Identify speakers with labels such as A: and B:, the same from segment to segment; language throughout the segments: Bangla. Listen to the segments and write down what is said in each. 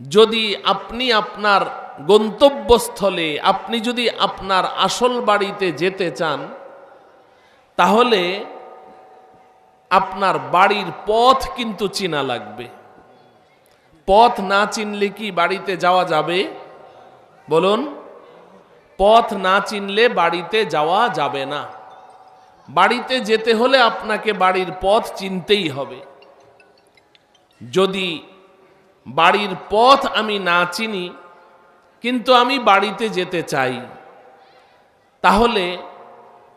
A: যদি আপনি আপনার গন্তব্যস্থলে আপনি যদি আপনার আসল বাড়িতে যেতে চান, তাহলে আপনার বাড়ির পথ কিন্তু চেনা লাগবে। পথ না চিনলে কি বাড়িতে যাওয়া যাবে? বলুন, পথ না চিনলে বাড়িতে যাওয়া যাবে না। বাড়িতে যেতে হলে আপনাকে বাড়ির পথ চিনতেই হবে। যদি বাড়ির পথ আমি না চিনি কিন্তু আমি বাড়িতে যেতে চাই, তাহলে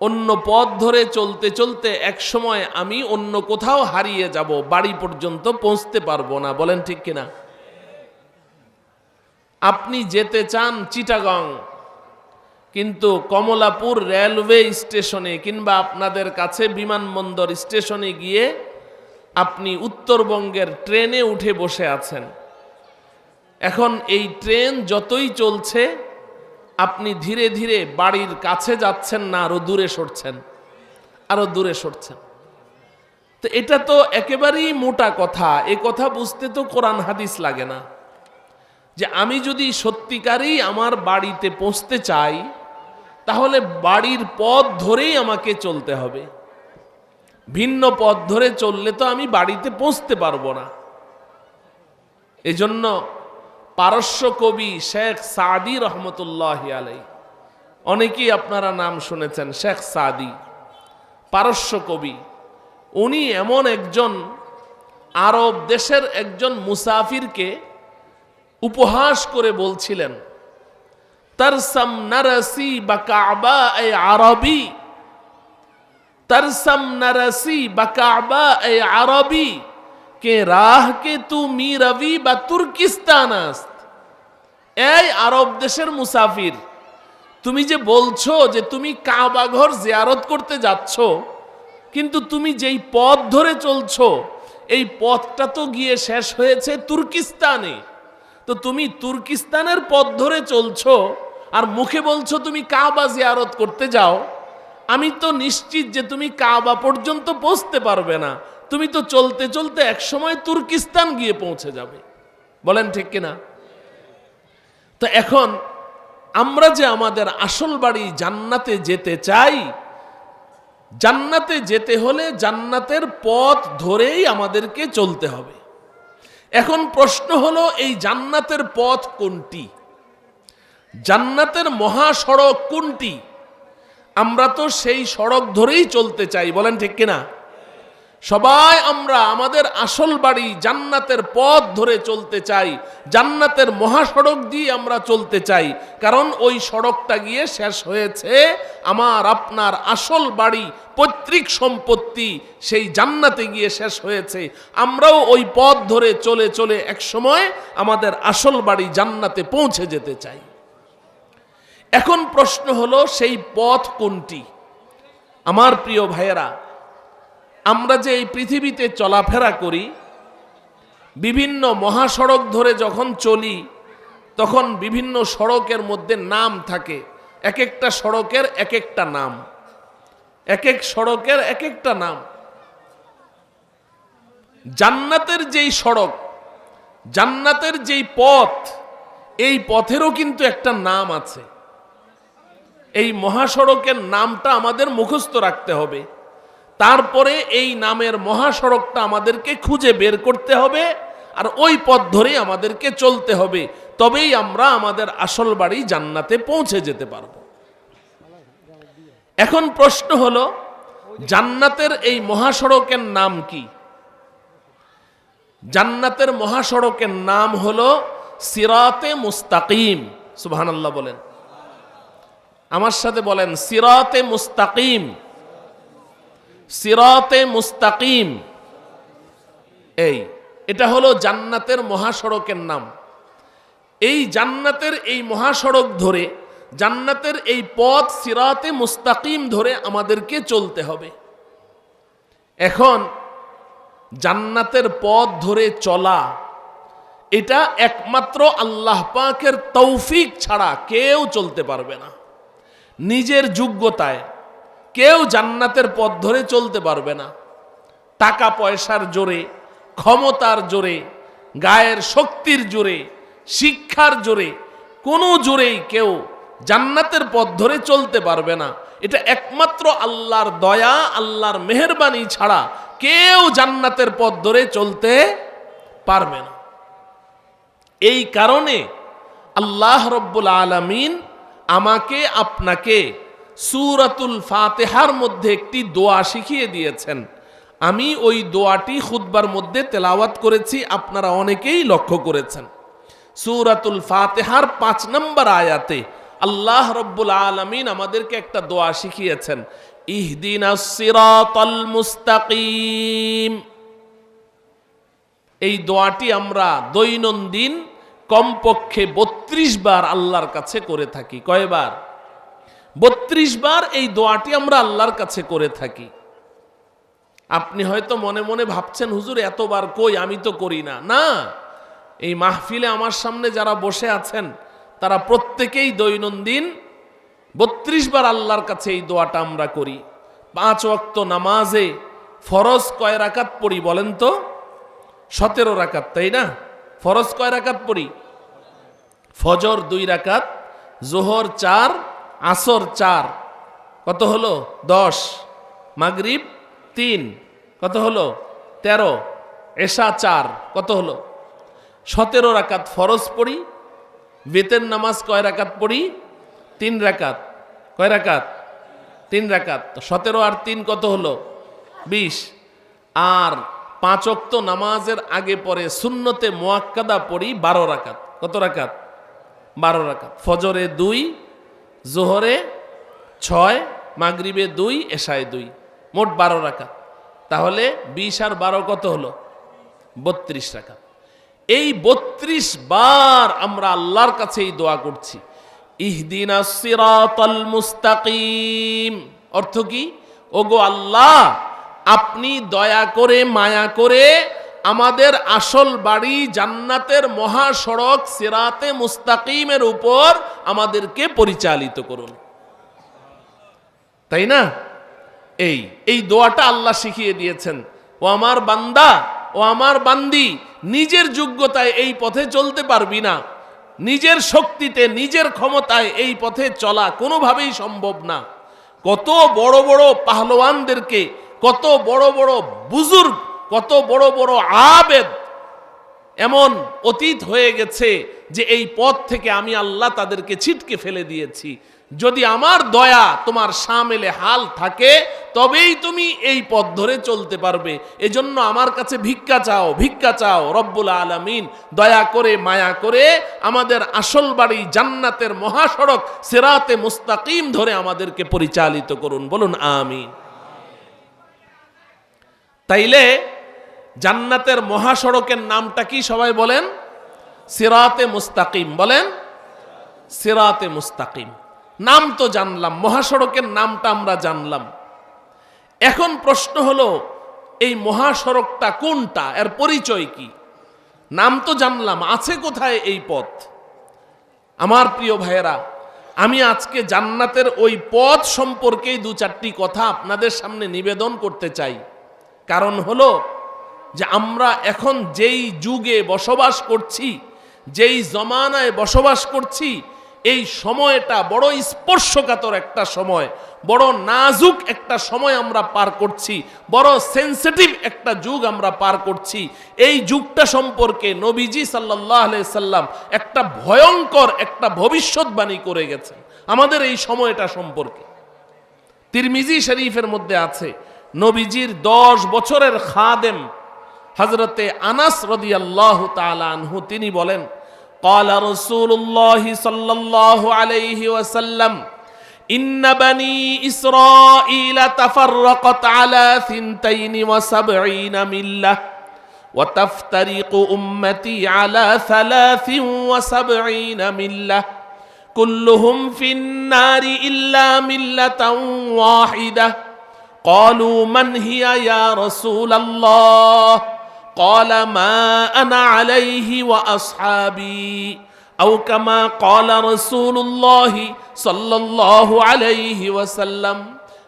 A: অন্য পথ ধরে চলতে চলতে এক সময় আমি অন্য কোথাও হারিয়ে যাব, বাড়ি পর্যন্ত পৌঁছতে পারবো না। বলেন ঠিক কিনা? আপনি যেতে চান চিটাগং, কিন্তু কমলাপুর রেলওয়ে স্টেশনে কিংবা আপনাদের কাছে বিমানবন্দর স্টেশনে গিয়ে আপনি উত্তরবঙ্গের ট্রেনে উঠে বসে আছেন। এখন এই ট্রেন যতই চলছে আপনি ধীরে ধীরে বাড়ির কাছে যাচ্ছেন না, আরো দূরে সরছেন, আরো দূরে সরছেন। তো এটা তো একেবারেই মোটা কথা। এ কথা বুঝতে তো কোরআন হাদিস লাগে না। যে আমি যদি সত্যিকারেই আমার বাড়িতে পৌঁছতে চাই, তাহলে বাড়ির পথ ধরেই আমাকে চলতে হবে। ভিন্ন পথ ধরে চললে তো আমি বাড়িতে পৌঁছতে পারবো না। এজন্য পারস্য কবি শেখ সাদি রহমতুল্লাহ আলাইহি, অনেকেই আপনারা নাম শুনেছেন, শেখ সাদি পারস্য কবি। উনি এমন একজন আরব দেশের একজন মুসাফিরকে উপহাস করে বলছিলেন, तरसम नरसी बकाबा ए अरबी, तरसम नरसी बकाबा ए अरबी के राह के तू मीरवी बा तुर्किस्तान आस्त। এই আরব দেশের মুসাফির, তুমি যে বলছো যে তুমি কাবা ঘর জিয়ারত করতে যাচ্ছ, কিন্তু তুমি যেই পথ ধরে চলছো এই পথটা তো গিয়ে শেষ হয়েছে তুর্কিস্তানে। তো তুমি তুর্কিস্তানের পথ ধরে চলছো আর মুখে বলছো তুমি কাবা জিয়ারত করতে যাও। আমি তো নিশ্চিত যে তুমি কাবা পর্যন্ত পৌঁছতে পারবে না, তুমি তো চলতে চলতে এক সময় তুর্কিস্তান গিয়ে পৌঁছে যাবে। বলেন ঠিক কিনা? তো এখন আমরা যে আমাদের আসল বাড়ি জান্নাতে যেতে চাই, জান্নাতে যেতে হলে জান্নাতের পথ ধরেই আমাদেরকে চলতে হবে। এখন প্রশ্ন হলো, এই জান্নাতের পথ কোনটি? জান্নাতের মহাসড়ক কোনটি? আমরা তো সেই সড়ক ধরেই চলতে চাই। বলেন ঠিক কিনা? সবাই আমরা আমাদের আসল বাড়ি জান্নাতের পথ ধরে চলতে চাই, জান্নাতের মহাসড়ক দিয়ে আমরা চলতে চাই। কারণ ওই সড়কটা গিয়ে শেষ হয়েছে আমার আপনার আসল বাড়ি, পৈতৃক সম্পত্তি সেই জান্নাতে গিয়ে শেষ হয়েছে। আমরাও ওই পথ ধরে চলে চলে এক সময় আমাদের আসল বাড়ি জান্নাতে পৌঁছে যেতে চাই। এখন প্রশ্ন হলো, সেই পথ কোনটি? আমার প্রিয় ভাইয়েরা, আমরা যে এই পৃথিবীতে চলাফেরা করি, বিভিন্ন মহাসড়ক ধরে যখন চলি, তখন বিভিন্ন সড়কের মধ্যে নাম থাকে। এক একটা সড়কের এক একটা নাম, এক এক সড়কের এক একটা নাম। জান্নাতের যেই সড়ক, জান্নাতের যেই পথ, এই পথেরও কিন্তু একটা নাম আছে। এই মহাসড়কের নামটা আমাদের মুখস্থ রাখতে হবে। তারপরে এই নামের মহাসড়কটা আমাদেরকে খুঁজে বের করতে হবে, আর ওই পথ ধরেই আমাদেরকে চলতে হবে। তবেই আমরা আমাদের আসল বাড়ি জান্নাতে পৌঁছে যেতে পারব। এখন প্রশ্ন হলো, জান্নাতের এই মহাসড়কের নাম কি? জান্নাতের মহাসড়কের নাম হলো সিরাতে মুস্তাকিম। সুবহানাল্লাহ বলেন, আমার সাথে বলেন, সিরাতে মুস্তাকিম। সিরাতে মুস্তাকিম, এটা হলো জান্নাতের মহাসড়কের নাম। এই জান্নাতের এই মহাসড়ক ধরে, জান্নাতের এই পথ সিরাতে মুস্তাকিম ধরে আমাদেরকে চলতে হবে। এখন জান্নাতের পথ ধরে চলা, এটা একমাত্র আল্লাহ পাকের তৌফিক ছাড়া কেউ চলতে পারবে না। নিজের যোগ্যতায় কেউ জান্নাতের পথ ধরে চলতে পারবে না। টাকা পয়সার জোরে, ক্ষমতার জোরে, গায়ের শক্তির জোরে শিক্ষার জোরে, কোনো জোরেই কেউ জান্নাতের পথ ধরে চলতে পারবে না। এটা একমাত্র আল্লাহর দয়া, আল্লাহর মেহেরবানি ছাড়া কেউ জান্নাতের পথ ধরে চলতে পারবে না। এই কারণে আল্লাহ রব্বুল আলামিন আমাকে আপনাকে সূরাতুল ফাতিহার মধ্যে একটি দোয়া শিখিয়ে দিয়েছেন। আমি ওই দোয়াটি খুতবার মধ্যে তেলাওয়াত করেছি, আপনারা অনেকেই লক্ষ্য করেছেন। সূরাতুল ফাতিহার 5 নম্বর আয়াতে আল্লাহ রব্বুল আলামিন আমাদেরকে একটা দোয়া শিখিয়েছেন, ইহদিনাস সিরাতাল মুস্তাকিম। এই দোয়াটি আমরা দৈনন্দিন কমপক্ষে 32 বার আল্লাহর কাছে করে থাকি। কয়বার? 32 বার এই দোয়াটি আমরা আল্লাহর কাছে করে থাকি। আপনি হয়তো মনে মনে ভাবছেন, হুজুর এতবার কই, আমি তো করি না। না, এই মাহফিলে আমার সামনে যারা বসে আছেন তারা প্রত্যেকেই দৈনন্দিন 32 বার আল্লাহর কাছে এই দোয়াটা আমরা করি। 5 ওয়াক্ত নামাজে ফরজ কয় রাকাত পড়ি বলেন তো? 17 রাকাত, তাই না? ফরজ কয় রাকাত পড়ি? ফজর 2 রাকাত, জোহর 4, আসর 4, কত হলো? 10। মাগরিব 3, কত হলো? 13। এশা 4, কত হলো? 17 রাকাত ফরজ পড়ি। বেতের নামাজ কয় রাকাত পড়ি? 3 রাকাত। কয় রাকাত? 3 রাকাত। 17 আর 3 কত হলো? 20। আর 5 ওয়াক্ত নামাজের আগে পরে সুন্নতে মুআক্কাদা পড়ি 12 রাকাত। কত রাকাত? 12 রাকাত। ফজরে 2, জোহরে 6, মাগরিবে 2, এশায় 2, মোট 12 রাকাত। তাহলে 20 আর 12 কত হলো? 32 রাকাত। এই 32 বার আমরা আল্লাহর কাছে এই দোয়া করছি, ইহদিনাস সিরাতাল মুস্তাকিম। অর্থ কি? ওগো আল্লাহ, আপনি দয়া করে মায়া করে আমাদের আসল বাড়ি জান্নাতের মহাসড়ক সিরাতে মুস্তাকিমের উপর আমাদেরকে পরিচালিত করুন। তাই না? এই দোয়াটা আল্লাহ শিখিয়ে দিয়েছেন। ও আমার বান্দা, ও আমার বান্দি, নিজের যোগ্যতায় এই পথে চলতে পারবি না। নিজের শক্তিতে, নিজের ক্ষমতায় এই পথে চলা কোনোভাবেই সম্ভব না। কত বড় বড় পাহলওয়ানদেরকে, কত বড় বড় বুজুর্গ, কত বড় বড় আবেদ এমন অতীত হয়ে গেছে যে এই পথ থেকে আমি আল্লাহ তাদেরকে ছিটকে ফেলে দিয়েছি। যদি আমার দয়া তোমার শামিলে হাল থাকে তবেই তুমি এই পথ ধরে চলতে পারবে। এজন্য আমার কাছে ভিক্ষা চাও, ভিক্ষা চাও। রব্বুল আলামিন দয়া করে মায়া করে আমাদের আসল বাড়ি জান্নাতের মহাসড়ক সিরাতে মুস্তাকিম ধরে আমাদেরকে পরিচালিত করুন। বলুন আমিন। তাইলে জান্নাতের মহাসড়কের নামটা কি সবাই বলেন? সিরাতে মুস্তাকিম। বলেন সিরাতে মুস্তাকিম। নাম তো জানলাম, মহাসড়কের নামটা আমরা জানলাম। এখন প্রশ্ন হলো, এই মহাসড়কটা কোনটা, এর পরিচয় কি? নাম তো জানলাম, আছে কোথায় এই পথ? আমার প্রিয় ভাইয়েরা, আমি আজকে জান্নাতের ওই পথ সম্পর্কেই 2-4টি কথা আপনাদের সামনে নিবেদন করতে চাই। কারণ হলো যে আমরা এখন যেই যুগে বসবাস করছি, যেই জমানায় বসবাস করছি, এই সময়টা বড় স্পর্শকাতর একটা সময়, বড় নাজুক একটা সময় আমরা পার করছি, বড় সেন্সিটিভ একটা যুগ আমরা পার করছি। এই যুগটা সম্পর্কে নবীজি সাল্লাল্লাহু আলাইহি সাল্লাম একটা ভয়ঙ্কর একটা ভবিষ্যৎবাণী করে গেছেন আমাদের এই সময়টা সম্পর্কে। তিরমিজি শরীফের মধ্যে আছে, নবীজির 10 বছরের খাদেম হযরতে আনাস রাদিয়াল্লাহু তাআলা আনহু তিনি বলেন, قال رسول الله صلى الله عليه وسلم إن بني إسرائيل تفرقت على 72 ملة وتفترق أمتي على 73 ملة كلهم في النار إلا ملة واحدة قالوا من هي يا رسول الله قال ما أنا عليه وأصحابي أو كما قال رسول الله صلى الله عليه وسلم।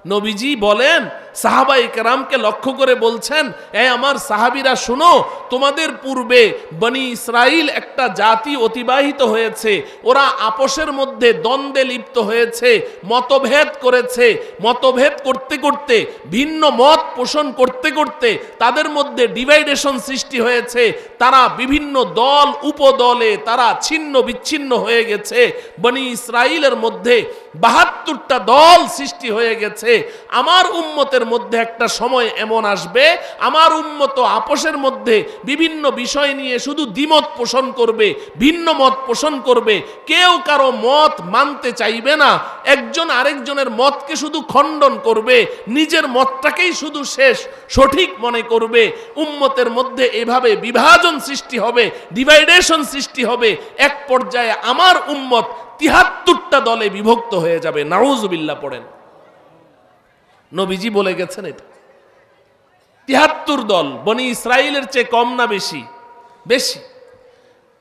A: নবীজি বলেন সাহাবায়ে কেরামকে লক্ষ্য করে বলছেন, এ আমার সাহাবীরা শুনো, তোমাদের পূর্বে বনি ইসরাইল একটা জাতি অতিবাহিত হয়েছে, ওরা আপোষের মধ্যে দ্বন্দ্বে লিপ্ত হয়েছে, মতভেদ করেছে, মতভেদ করতে করতে, ভিন্ন মত পোষণ করতে করতে তাদের মধ্যে ডিভাইডেশন সৃষ্টি হয়েছে, তারা বিভিন্ন দল উপদলে তারা ছিন্ন বিচ্ছিন্ন হয়ে গেছে। বনি ইসরাইলের মধ্যে ৭২টা দল সৃষ্টি হয়ে গেছে। আমার উম্মতের মধ্যে একটা সময় এমন আসবে, আমার উম্মত আপোষের মধ্যে বিভিন্ন বিষয় নিয়ে শুধু দ্বিমত পোষণ করবে, ভিন্ন মত পোষণ করবে, কেউ কারো মত মানতে চাইবে না, একজন আরেকজনের মতকে শুধু খণ্ডন করবে, নিজের মতটাকেই শুধু শেষ সঠিক মনে করবে। উম্মতের মধ্যে এভাবে বিভাজন সৃষ্টি হবে, ডিভাইডেশন সৃষ্টি হবে, এক পর্যায়ে আমার উম্মত ৭৩টা দলে বিভক্ত হয়ে যাবে। নাউজুবিল্লাহ পড়েন। নবীজি বলে গেছেন এটা ৭৩ দল। বনি ইসরাইলের চেয়ে কম না বেশি? বেশি।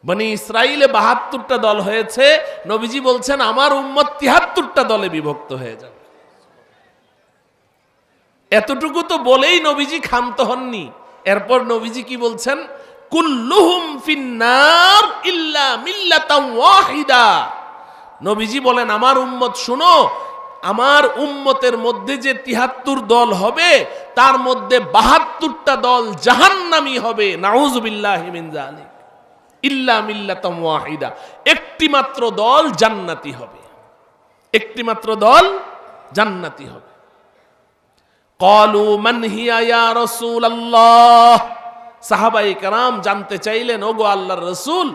A: বনি ইসরাইলে ৭২টা দল হয়েছে, নবীজি বলছেন আমার উম্মত ৭৩টা দলে বিভক্ত হয়ে যাবে। এতটুকু তো বলেই নবীজি ক্ষান্ত হননি। এরপর নবীজি কি বলছেন? কুল্লুহুম ফিন্নার ইল্লা মিল্লাতাম ওয়াহিদা। নবীজি বলেন আমার উম্মত শুনো, আমার উম্মতের মধ্যে যে ৭৩ দল হবে তার মধ্যে ৭২টা দল জাহান্নামী হবে। নাউজুবিল্লাহি মিন যালিক। ইল্লা মিল্লাতাম ওয়াহিদা, একটি মাত্র দল জান্নাতি হবে, একটি মাত্র দল জান্নাতি হবে। ক্বালু মান হিয়া ইয়া রাসূলুল্লাহ। সাহাবায়ে কেরাম জানতে চাইলেন, ওগো আল্লাহর রাসূল,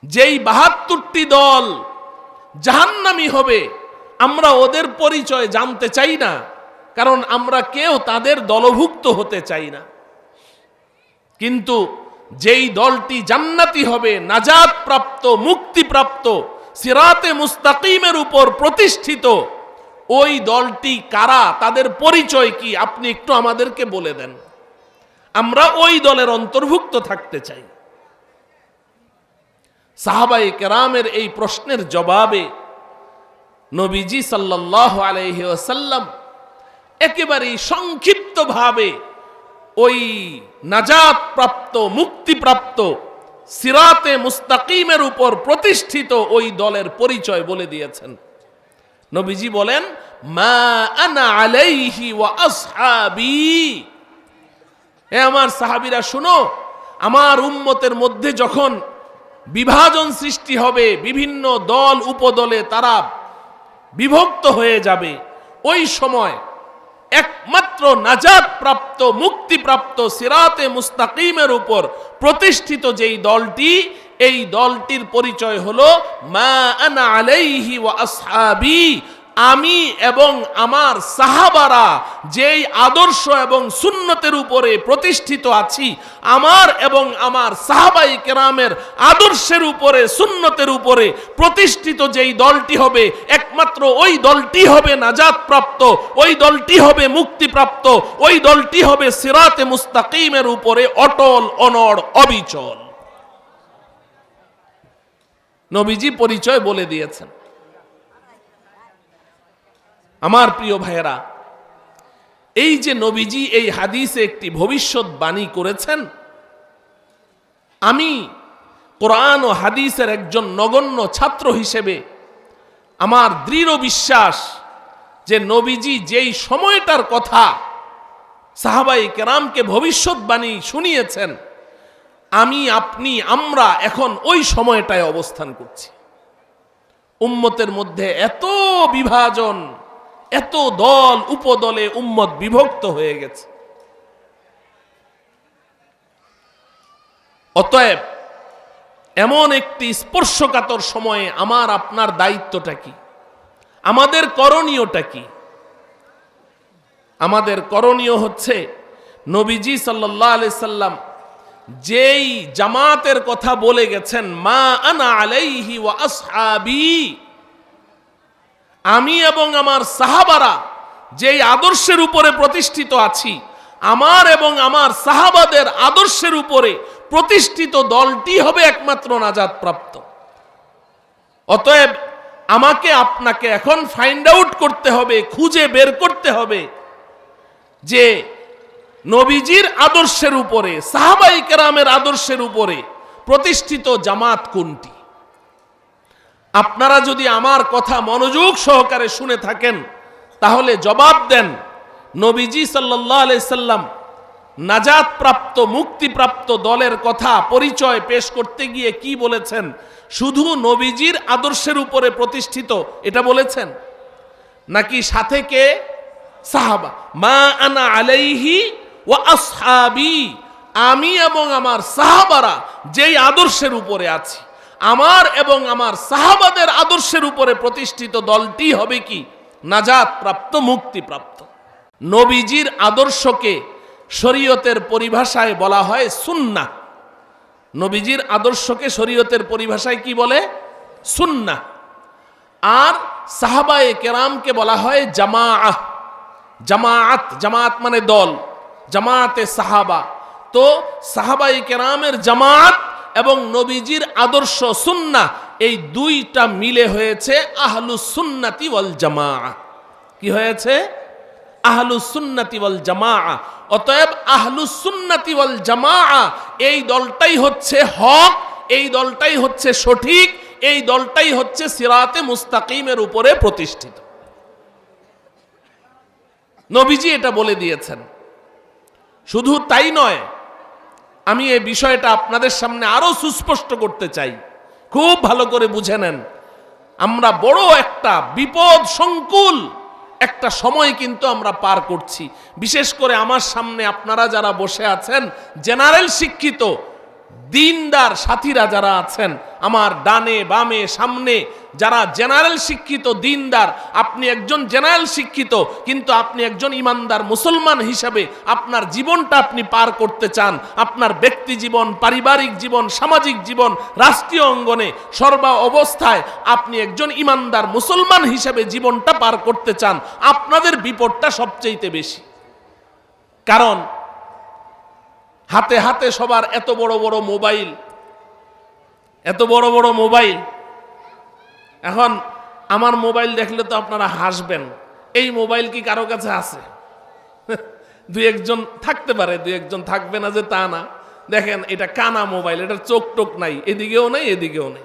A: যেই ৭২টি দল জাহান্নামী হবে আমরা ওদের পরিচয় জানতে চাই না, কারণ আমরা কেউ তাদের দলভুক্ত হতে চাই না। কিন্তু যেই দলটি জান্নাতি হবে, নাজাত প্রাপ্ত, মুক্তিপ্রাপ্ত, সিরাতে মুস্তাকিমের উপর প্রতিষ্ঠিত, ওই দলটি কারা, তাদের পরিচয় কি, আপনি একটু আমাদেরকে বলে দেন, আমরা ওই দলের অন্তর্ভুক্ত থাকতে চাই। সাহাবায়ে কেরামের এই প্রশ্নের জবাবে নবীজি সাল্লাল্লাহু আলাইহি ওয়াসাল্লাম একেবারেই সংক্ষিপ্তভাবে ওই নাজাত প্রাপ্ত, মুক্তিপ্রাপ্ত, সিরাতে মুস্তাকিমের উপর প্রতিষ্ঠিত ওই দলের পরিচয় বলে দিয়েছেন। নবীজি বলেন, মা আনা আলাইহি ওয়া আসহাবি। এ আমার সাহাবীরা শুনো, আমার উম্মতের মধ্যে যখন বিভাজন সৃষ্টি হবে, বিভিন্ন দল উপদলে তারা বিভক্ত হয়ে যাবে, ওই সময় একমাত্র নাজাত প্রাপ্ত, মুক্তিপ্রাপ্ত, সিরাতে মুস্তাকিমের উপর প্রতিষ্ঠিত যেই দলটি, এই দলটির পরিচয় হলো মা আনা আলাইহি ওয়া আসহাবি। আমি এবং আমার সাহাবারা যেই আদর্শ এবং সুন্নতের উপরে প্রতিষ্ঠিত আছি, আমার এবং আমার সাহাবায়ে কেরামের আদর্শের উপরে, সুন্নতের উপরে প্রতিষ্ঠিত যেই দলটি হবে, একমাত্র ওই দলটি হবে নাজাত প্রাপ্ত, ওই দলটি হবে মুক্তিপ্রাপ্ত, ওই দলটি হবে সিরাতে মুস্তাকিমের উপরে অটল, অনড়, অবিচল। নবীজি পরিচয় বলে দিয়েছেন। আমার প্রিয় ভাইয়েরা, এই যে নবীজি এই হাদিসে একটি ভবিষ্যৎবাণী করেছেন, আমি কোরআন ও হাদিসের একজন নগণ্য ছাত্র হিসেবে আমার দৃঢ় বিশ্বাস যে নবীজি যেই সময়টার কথা সাহাবায়ে কেরামকে ভবিষ্যৎবাণী শুনিয়েছেন, আমি, আপনি, আমরা এখন ওই সময়টায় অবস্থান করছি। উম্মতের মধ্যে এত বিভাজন, এত দল উপদলে উম্মত বিভক্ত হয়ে গেছে। অতএব এমন একটি স্পর্শকাতর সময়ে আমার আপনার দায়িত্বটা কি, আমাদের করণীয়টা কি? আমাদের করণীয় হচ্ছে নবীজি সাল্লাল্লাহু আলাইহি সাল্লাম যেই জামাতের কথা বলে গেছেন, মা আনা আলাইহি ওয়া আসহাবি, আমি এবং আমার সাহাবারা যেই আদর্শের উপরে প্রতিষ্ঠিত আছি, আমার এবং আমার সাহাবাদের আদর্শের উপরে প্রতিষ্ঠিত দলটি হবে একমাত্র নাজাত প্রাপ্ত। অতএব আমাকে আপনাকে এখন ফাইন্ড আউট করতে হবে, খুঁজে বের করতে হবে যে নবীজির আদর্শের উপরে, সাহাবায়ে কেরামের আদর্শের উপরে প্রতিষ্ঠিত জামাত কোনটি? আপনারা যদি আমার কথা মনোযোগ সহকারে শুনে থাকেন তাহলে জবাব দেন। নবীজি সাল্লাল্লাহু আলাইহি সাল্লাম নাজাত প্রাপ্ত, মুক্তিপ্রাপ্ত দলের কথা পরিচয় পেশ করতে গিয়ে কি বলেছেন? শুধু নবীজির আদর্শের উপরে প্রতিষ্ঠিত এটা বলেছেন, নাকি সাথে কে? সাহাবা। মা আনা আলাইহি ওয়া আসহাবি, আমি এবং আমার সাহাবারা যেই আদর্শের উপরে আছি, আমার এবং আমার সাহাবাদের আদর্শের উপরে প্রতিষ্ঠিত দলটি হবে কি? নাজাত প্রাপ্ত, মুক্তিপ্রাপ্ত। নবীজির আদর্শকে শরীয়তের পরিভাষায় বলা হয় সুন্নাহ। নবীজির আদর্শকে শরীয়তের পরিভাষায় কি বলে? সুন্নাহ। আর সাহাবায়ে কেরামকে বলা হয় জামাআহ। জামাআত, জামাত মানে দল, জামাতে সাহাবা। তো সাহাবায়ে কেরামের জামাত এবং নবীজির আদর্শ সুন্নাহ, এই দুইটা মিলে হয়েছে আহলুস সুন্নাতি ওয়াল জামাআহ। কি হয়েছে? আহলুস সুন্নাতি ওয়াল জামাআহ। অতএব আহলুস সুন্নাতি ওয়াল জামাআহ এই দলটাই হচ্ছে হক, এই দলটাই হচ্ছে সঠিক, এই দলটাই হচ্ছে সিরাতে মুস্তাকিমের উপরে প্রতিষ্ঠিত। নবীজি এটা বলে দিয়েছেন। শুধু তাই নয়, আমি এই বিষয়টা আপনাদের সামনে আরো সুস্পষ্ট করতে চাই, খুব ভালো করে বুঝে নেন। আমরা বড় একটা বিপদ সংকুল একটা সময় কিন্তু আমরা পার করছি। বিশেষ করে আমার সামনে আপনারা যারা বসে আছেন, জেনারেল শিক্ষিত দিনদার সাথীরা যারা আছেন, আমার ডানে বামে সামনে যারা জেনারেল শিক্ষিত দিনদার, আপনি একজন জেনারেল শিক্ষিত কিন্তু আপনি একজন ইমানদার মুসলমান হিসাবে আপনার জীবনটা আপনি পার করতে চান। আপনার ব্যক্তি জীবন, পারিবারিক জীবন, সামাজিক জীবন, রাষ্ট্রীয় অঙ্গনে সর্ব অবস্থায় আপনি একজন ইমানদার মুসলমান হিসাবে জীবনটা পার করতে চান। আপনাদের বিপদটা সবচেয়ে বেশি। কারণ হাতে হাতে সবার এত বড় বড় মোবাইল, এত বড় বড় মোবাইল। এখন আমার মোবাইল দেখলে তো আপনারা হাসবেন, এই মোবাইল কি কারো কাছে আছে? দুই একজন থাকতে পারে, দুই একজন থাকবে না যে তা না। দেখেন এটা কানা মোবাইল, এটার চোখ টোক নাই, এদিকেও নাই এদিকেও নেই।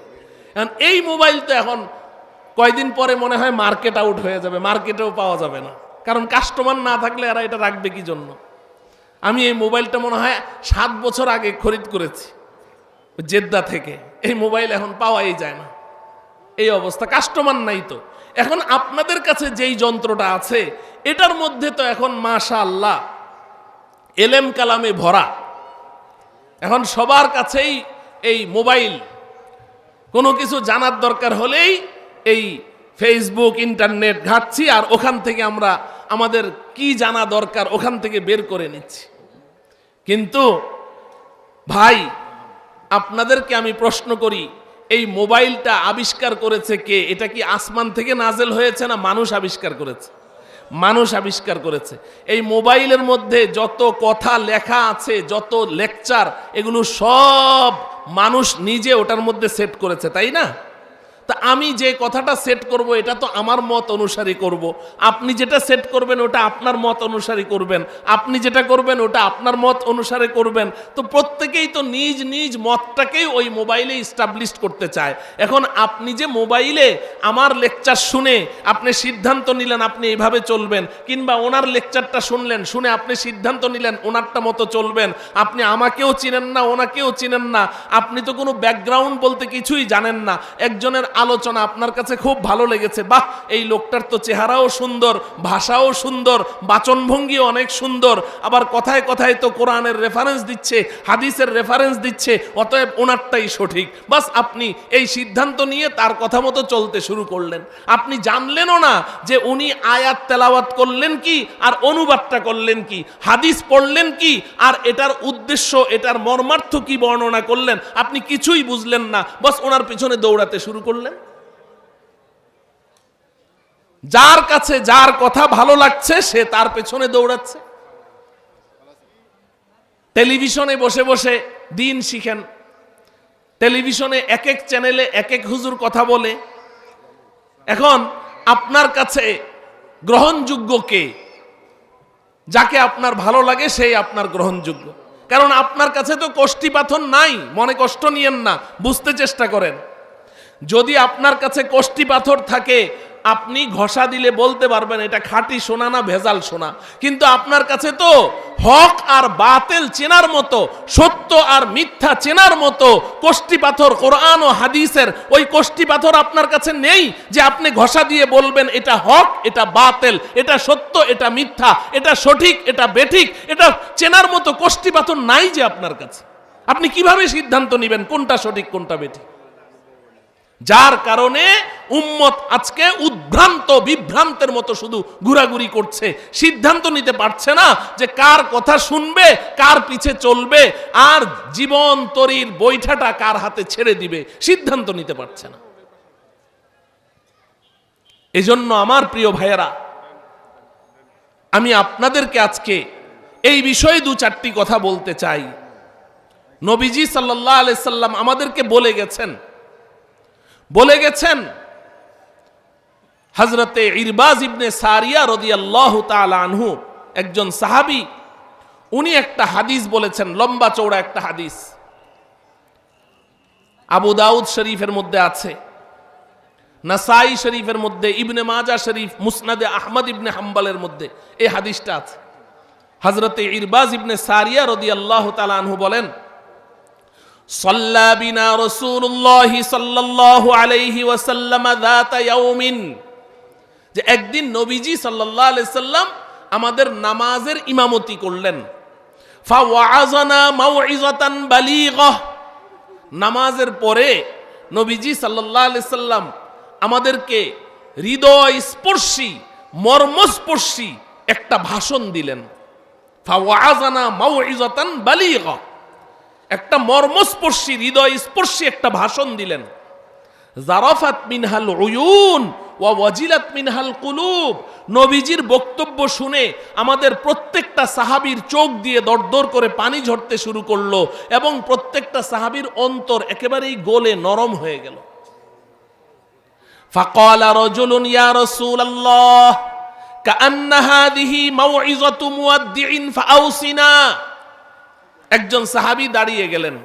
A: এখন এই মোবাইল তো এখন কয়দিন পরে মনে হয় মার্কেট আউট হয়ে যাবে, মার্কেটেও পাওয়া যাবে না। কারণ কাস্টমার না থাকলে এরা এটা রাখবে কি জন্য? আমি এই মোবাইলটা মনে হয় 7 বছর আগে খরিদ করেছি জেদ্দা থেকে, এই মোবাইল এখন পাওয়াই যায় না, এই অবস্থা, কাস্টমার নাই। তো এখন আপনাদের কাছে যেই যন্ত্রটা আছে এটার মধ্যে তো এখন মাশাআল্লাহ এলেম কালামে ভরা। এখন সবার কাছেই এই মোবাইল, কোনো কিছু জানার দরকার হলেই এই ফেসবুক ইন্টারনেট ঘাটছি, আর ওখান থেকে আমরা আমাদের কি জানা দরকার ওখান থেকে বের করে নিচ্ছি। কিন্তু ভাই, আপনাদেরকে আমি প্রশ্ন করি, এই মোবাইলটা আবিষ্কার করেছে কে? এটা কি আসমান থেকে নাজেল হয়েছে না মানুষ আবিষ্কার করেছে? মানুষ আবিষ্কার করেছে। এই মোবাইলের মধ্যে যত কথা লেখা আছে, যত লেকচার, এগুলো সব মানুষ নিজে ওটার মধ্যে সেট করেছে, তাই না? তা আমি যে কথাটা সেট করব এটা তো আমার মত অনুসারী করব, আপনি যেটা সেট করবেন ওটা আপনার মত অনুসারী করবেন, আপনি যেটা করবেন ওটা আপনার মত অনুসারে করবেন। তো প্রত্যেকেই তো নিজ নিজ মতটাকেই ওই মোবাইলে ইস্টাবলিশ করতে চায়। এখন আপনি যে মোবাইলে আমার লেকচার শুনে আপনি সিদ্ধান্ত নিলেন আপনি এইভাবে চলবেন, কিংবা ওনার লেকচারটা শুনলেন, শুনে আপনি সিদ্ধান্ত নিলেন ওনারটা মতো চলবেন, আপনি আমাকেও চিনেন না ওনাকেও চিনেন না, আপনি তো কোনো ব্যাকগ্রাউন্ড বলতে কিছুই জানেন না। একজনের আলোচনা আপনার কাছে খুব ভালো লেগেছে, বাহ এই লোকটার তো চেহারাও সুন্দর, ভাষাও সুন্দর, বাচনভঙ্গিও অনেক সুন্দর, আবার কথায় কথায় তো কোরআনের রেফারেন্স দিচ্ছে, হাদিসের রেফারেন্স দিচ্ছে, অতএব ওনারটাই সঠিক। বাস আপনি এই সিদ্ধান্ত নিয়ে তার কথা মতো চলতে শুরু করলেন। আপনি জানলেনও না যে উনি আয়াত তেলাওয়াত করলেন কি আর অনুবাদটা করলেন কি, হাদিস পড়লেন কি আর এটার উদ্দেশ্য, এটার মর্মার্থ কি বর্ণনা করলেন, আপনি কিছুই বুঝলেন না। বাস ওনার পিছনে দৌড়াতে শুরু করলেন। যার কাছে যার কথা ভালো লাগছে সে তার পেছনে দৌড়াচ্ছে। টেলিভিশনে বসে বসে দিন শিখেন, টেলিভিশনে এক এক চ্যানেলে এক এক হুজুর কথা বলে। এখন আপনার কাছে গ্রহণযোগ্য কে? যাকে আপনার ভালো লাগে সেই আপনার গ্রহণযোগ্য। কারণ আপনার কাছে তো কষ্টি পাথর নাই, মনে কষ্ট নিয়েন না, বুঝতে চেষ্টা করেন। যদি আপনার কাছে কষ্টি পাথর থাকে, আপনি ঘষা দিলে বলতে পারবেন এটা খাঁটি সোনা না ভেজাল সোনা। কিন্তু আপনার কাছে তো হক আর বাতিল চেনার মতো, সত্য আর মিথ্যা চেনার মতো কষ্টি পাথর, কোরআন ও হাদিসের ওই কষ্টি পাথর আপনার কাছে নেই যে আপনি ঘষা দিয়ে বলবেন এটা হক, এটা বাতিল, এটা সত্য, এটা মিথ্যা, এটা সঠিক, এটা বেঠিক। এটা চেনার মতো কষ্টি পাথর নাই যে আপনার কাছে। আপনি কিভাবে সিদ্ধান্ত নেবেন কোনটা সঠিক কোনটা বেঠিক? যার কারণে উম্মত আজকে উদ্ভ্রান্ত বিভ্রান্তের মতো শুধু ঘোরাঘুরি করছে, সিদ্ধান্ত নিতে পারছে না যে কার কথা শুনবে, কার পিছে চলবে, আর জীবন তরির বৈঠাটা কার হাতে ছেড়ে দিবে, সিদ্ধান্ত নিতে পারছে না। এজন্য আমার প্রিয় ভাইয়েরা, আমি আপনাদেরকে আজকে এই বিষয়ে দু চারটি কথা বলতে চাই। নবীজি সাল্লাল্লাহু আলাইহি সাল্লাম আমাদেরকে বলে গেছেন হযরতে ইরবাজ ইবনে সারিয়া রাদিয়াল্লাহু তাআলা আনহু, একজন সাহাবী, উনি একটা হাদিস বলেছেন, লম্বা চওড়া একটা হাদিস। আবু দাউদ শরীফের মধ্যে আছে, নাসাই শরীফের মধ্যে, ইবনে মাজাহ শরীফ, মুসনাদে আহমদ ইবনে হাম্বলের মধ্যে এই হাদিসটা আছে। হযরতে ইরবাজ ইবনে সারিয়া রাদিয়াল্লাহু তাআলা আনহু বলেন, সাল্লা বিনা রাসূলুল্লাহ সাল্লাল্লাহু আলাইহি ওয়াসাল্লাম যাতা ইয়াউমিন, যে একদিন নবীজি সাল্লাল্লাহু আলাইহি সাল্লাম আমাদের নামাজের ইমামতি করলেন। ফাওয়াযানা মাউইযাতান বালিগা, নামাজের পরে নবীজি সাল্লাল্লাহু আলাইহি সাল্লাম আমাদেরকে হৃদয় স্পর্শী, মর্মস্পর্শী একটা ভাষণ দিলেন। ফাওয়াযানা মাউইযাতান বালিগা, একটা মর্মস্পর্শী, হৃদয় স্পর্শী একটা ভাষণ দিলেন। জারাফাত মিনহাল উয়ুন ওয়া ওয়াজিলাত মিনহাল কুলুব, নবীজির বক্তব্য শুনে আমাদের প্রত্যেকটা সাহাবীর চোখ দিয়ে দরদর করে পানি ঝরতে শুরু করলো এবং প্রত্যেকটা সাহাবীর অন্তর একেবারেই গলে নরম হয়ে গেল। ফাকালা রাজুলুন ইয়া রাসূলুল্লাহ কাআন্না হাযিহি মাউইযাতু মুয়াদ্দিইন ফাআউসিনা, একজন সাহাবী দাঁড়িয়ে গেলেন,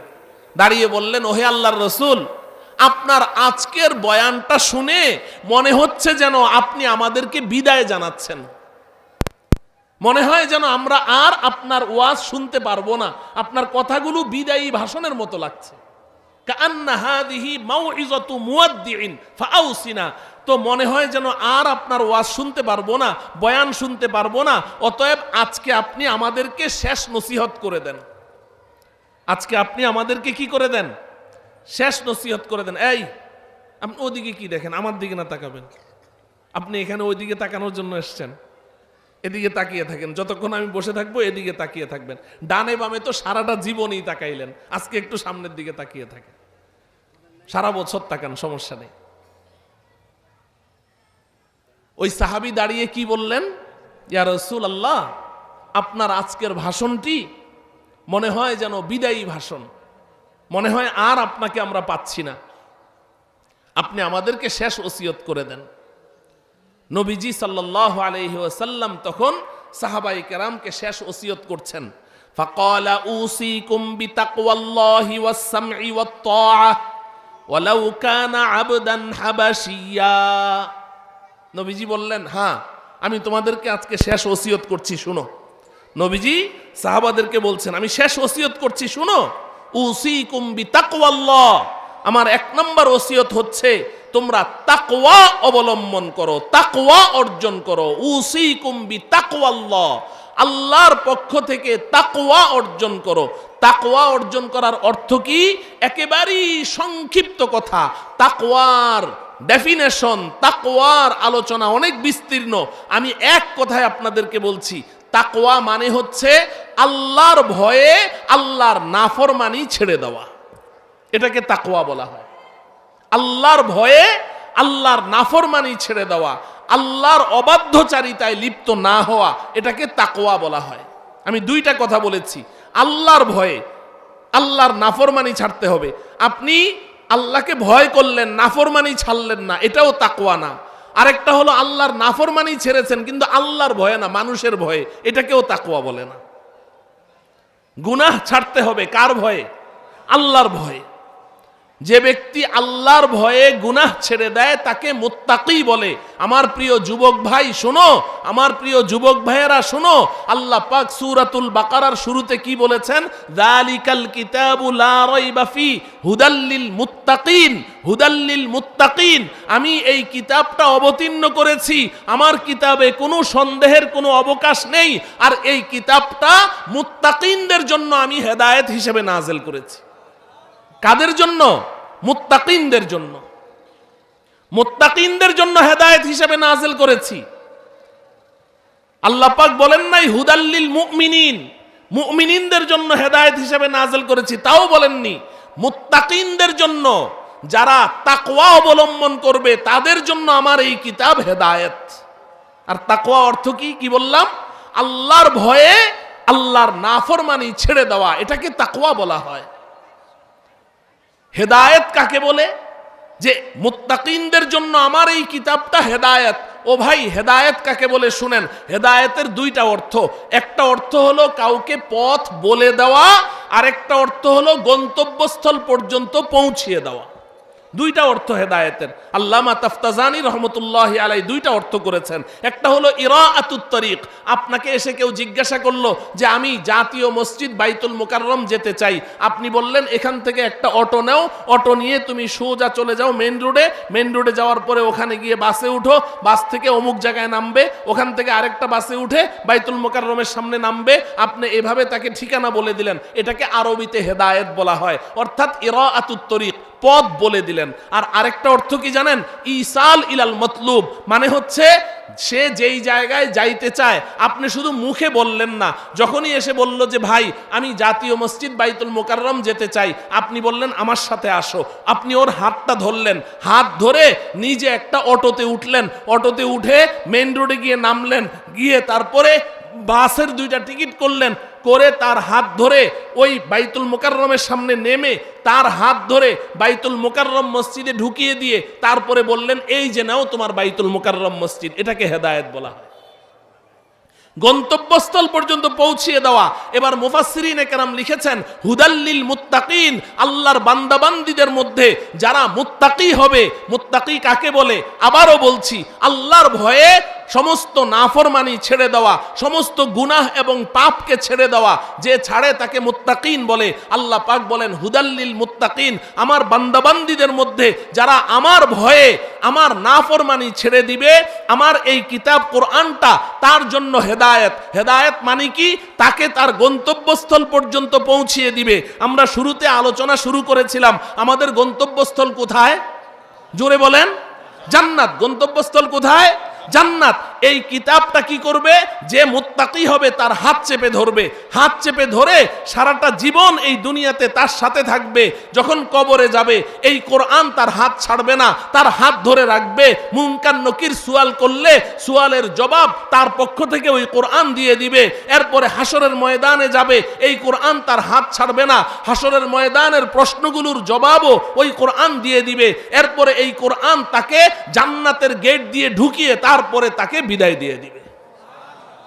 A: দাঁড়িয়ে বললেন, ওহে আল্লাহর রাসূল, আপনার আজকের বয়ানটা শুনে মনে হচ্ছে যেন আপনি আমাদেরকে বিদায় জানাচ্ছেন। মনে হয় যেন আমরা আর আপনার ওয়াজ শুনতে পারবো না, আপনার কথাগুলো বিদায়ী ভাষণের মতো লাগছে। কাআন্না হাযিহি মাউইযাতু মুয়াদ্দিইন ফাআউসিনা, তো মনে হয় যেন আর আপনার ওয়াজ শুনতে পারবো না, বয়ান শুনতে পারবো না, অতএব আজকে আপনি আমাদেরকে শেষ নসিহত করে দেন। আজকে আপনি আমাদেরকে কি করে দেন? শেষ নসিহত করে দেন। এই আপনি ওদিকে কি দেখেন, আমার দিকে না তাকাবেন। আপনি এখানে ওইদিকে তাকানোর জন্য এসছেন, এদিকে তাকিয়ে থাকেন। যতক্ষণ আমি বসে থাকবো এদিকে তাকিয়ে থাকবেন। ডানে বামে তো সারাটা জীবনই তাকাইলেন, আজকে একটু সামনের দিকে তাকিয়ে থাকেন। সারা বছর তাকান, সমস্যা নেই। ওই সাহাবী দাঁড়িয়ে কি বললেন? ইয়া রাসূলুল্লাহ, আপনার আজকের ভাষণটি মনে হয় যেন বিদায়ী ভাষণ, মনে হয় আর আপনাকে আমরা পাচ্ছি না, আপনি আমাদেরকে শেষ ওসিয়ত করে দেন। নবীজি সাল্লাল্লাহু আলাইহি ওয়াসাল্লাম তখন সাহাবায়ে কেরামকে শেষ ওসিয়ত করছেন। ফাকালা উসিকুম বিতাকওয়াল্লাহি ওয়াস-সামঈ ওয়াত-তাআহ ওয়ালাউ কানা আবদান হাবাশিয়া, নবীজি বললেন, হ্যাঁ আমি তোমাদেরকে আজকে শেষ ওসিয়ত করছি, শুনো। নবীজি সাহাবাদেরকে বলছেন, আমি শেষ ওসিয়ত করছি, শুনো। উসিকুম বিতাকওয়াল্লাহ, আমার এক নম্বর ওসিয়ত হচ্ছে তোমরা তাকওয়া অবলম্বন করো, তাকওয়া অর্জন করো। উসিকুম বিতাকওয়াল্লাহ, আল্লাহর পক্ষ থেকে তাকওয়া অর্জন করো। তাকওয়া অর্জন করার অর্থ কি? একেবারেই সংক্ষিপ্ত কথা। তাকওয়ার ডেফিনেশন, তাকওয়ার আলোচনা অনেক বিস্তীর্ণ। আমি এক কথায় আপনাদেরকে বলছি, তাকওয়া মানে হচ্ছে আল্লাহর ভয়ে আল্লাহর নাফরমানি ছেড়ে দেওয়া, এটাকে তাকওয়া বলা হয়। আল্লাহর ভয়ে আল্লাহর নাফরমানি ছেড়ে দেওয়া, আল্লাহর অবাধ্যচারিতায় লিপ্ত না হওয়া, এটাকে তাকওয়া বলা হয়। আমি দুইটা কথা বলেছি, আল্লাহর ভয়ে আল্লাহর নাফরমানি ছাড়তে হবে। আপনি আল্লাহকে ভয় করলেন, নাফরমানি ছাড়লেন না, এটাও তাকওয়া না। আরেকটা হলো আল্লাহর নাফরমানি ছেড়েছেন কিন্তু আল্লাহর ভয়ে না, মানুষের ভয়ে, এটাকেও তাকওয়া বলে না। গুনাহ ছাড়তে হবে কার ভয়ে? আল্লাহর ভয়ে। যে ব্যক্তি আল্লাহর ভয়ে গুনাহ ছেড়ে দেয় তাকে মুত্তাকি বলে। আমার প্রিয় যুবক ভাই শোনো, আমার প্রিয় যুবক ভাইয়েরা শোনো, আল্লাহ পাক সূরাতুল বাকারার শুরুতে কি বলেছেন? যালিকাল কিতাবু লা রাইবা ফি হুদাল লিল মুত্তাকিন, হুদাল লিল মুত্তাকিন। আমি এই কিতাবটা অবতীর্ণ করেছি, আমার কিতাবে কোনো সন্দেহের কোনো অবকাশ নেই, আর এই কিতাবটা মুত্তাকিনদের জন্য আমি হেদায়েত হিসেবে নাযিল করেছি। কাদের জন্য? মুত্তাকিনদের জন্য। মুত্তাকিনদের জন্য হেদায়েত হিসেবে নাযিল করেছি। আল্লাহ পাক বলেন নাই হুদাল্লিল মুমিনিন, মুমিনিনদের জন্য হেদায়েত হিসেবে নাযিল করেছি, তাও বলেননি। মুত্তাকিনদের জন্য, যারা তাকওয়া অবলম্বন করবে তাদের জন্য আমার এই কিতাব হেদায়েত। আর তাকওয়া অর্থ কি? কি বললাম? আল্লাহর ভয়ে আল্লাহর নাফরমানি ছেড়ে দেওয়া, এটাকে তাকওয়া বলা হয়। হেদায়েত কাকে বলে? যে মুত্তাকিনদের জন্য আমার এই কিতাবটা হেদায়েত। ও ভাই, হেদায়েত কাকে বলে শুনেন। হেদায়েতের দুইটা অর্থ। একটা অর্থ হলো কাউকে পথ বলে দেওয়া, আর একটা অর্থ হলো গন্তব্যস্থল পর্যন্ত পৌঁছিয়ে দেওয়া। দুইটা অর্থ হেদায়েতের। আল্লামা তাফতাজানি রহমতুল্লাহি আলাইহি দুইটা অর্থ করেছেন। একটা হলো ইরাআতুত তরিক। আপনাকে এসে কেউ জিজ্ঞাসা করলো যে আমি জাতীয় মসজিদ বাইতুল মুকাররম যেতে চাই, আপনি বললেন এখান থেকে একটা অটো নাও, অটো নিয়ে তুমি সোজা চলে যাও মেইন রোডে, মেইন রোডে যাওয়ার পরে ওখানে গিয়ে বাসে উঠো, বাস থেকে অমুক জায়গায় নামবে, ওখান থেকে আরেকটা বাসে উঠে বাইতুল মুকাররমের সামনে নামবে। আপনি এভাবে তাকে ঠিকানা বলে দিলেন, এটাকে আরবিতে হেদায়েত বলা হয়, অর্থাৎ ইরাআতুত তরিক, পথ বলে দিলেন। আর আরেকটা অর্থ কি জানেন? ইসাল ইলাল মতলুব, মানে হচ্ছে সে যেই জায়গায় যাইতে চায় আপনি শুধু মুখে বললেন না, যখনই এসে বলল যে ভাই আমি জাতীয় মসজিদ বাইতুল মুকাররম যেতে চাই, আপনি বললেন আমার সাথে আসো, আপনি ওর হাতটা ধরলেন, হাত ধরে নিজে একটা অটোতে উঠলেন, অটোতে উঠে মেইন রোডে গিয়ে নামলেন, গিয়ে তারপরে বাসের দুইটা টিকিট করলেন, করে তার হাত ধরে ওই বাইতুল মুকাররমের সামনে নেমে তার হাত ধরে বাইতুল মুকাররম মসজিদে ঢুকিয়ে দিয়ে তারপরে বললেন এই যে নাও তোমার বাইতুল মুকাররম মসজিদ। এটাকে হেদায়েত বলা হয়, গন্তব্যস্থল পর্যন্ত পৌঁছিয়ে দেওয়া। এবার মুফাসসিরিনে কেরাম লিখেছেন হুদাল্লিল মুত্তাকিন, আল্লাহর বান্দাবান্দীদের মধ্যে যারা মুত্তাকি হবে। মুত্তাকি কাকে বলে? আবারও বলছি, আল্লাহর ভয়ে সমস্ত নাফরমানি ছেড়ে দেওয়া, সমস্ত গুনাহ এবং পাপকে ছেড়ে দেওয়া, যে ছাড়ে তাকে মুত্তাকিন বলে। আল্লাহ পাক বলেন হুদাল্লিল মুত্তাকিন, আমার বান্দাবান্দীদের মধ্যে যারা আমার ভয়ে আমার নাফরমানি ছেড়ে দিবে, আমার এই কিতাব কোরআনটা তার জন্য হেদায়েত। হেদায়েত মানে কি? তাকে তার গন্তব্যস্থল পর্যন্ত পৌঁছিয়ে দিবে। আমরা শুরুতে আলোচনা শুরু করেছিলাম, আমাদের গন্তব্যস্থল কোথায়? জোরে বলেন। জান্নাত। গন্তব্যস্থল কোথায়? জান্নাত। এই কিতাবটা কি করবে? যে মুত্তাকি হবে তার হাত চেপে ধরবে, হাত চেপে ধরে সারাটা জীবন এই দুনিয়াতে তার সাথে থাকবে। যখন কবরে যাবে এই কোরআন তার হাত ছাড়বে না, তার হাত ধরে রাখবে। মুনকার নকির সুয়াল করলে সুয়ালের জবাব তার পক্ষ থেকে ওই কোরআন দিয়ে দিবে। এরপরে হাসরের ময়দানে যাবে, এই কোরআন তার হাত ছাড়বে না, হাসরের ময়দানের প্রশ্নগুলোর জবাবও ওই কোরআন দিয়ে দিবে। এরপরে এই কোরআন তাকে জান্নাতের গেট দিয়ে ঢুকিয়ে তারপরে তাকে বিদায় দিয়ে দিবে।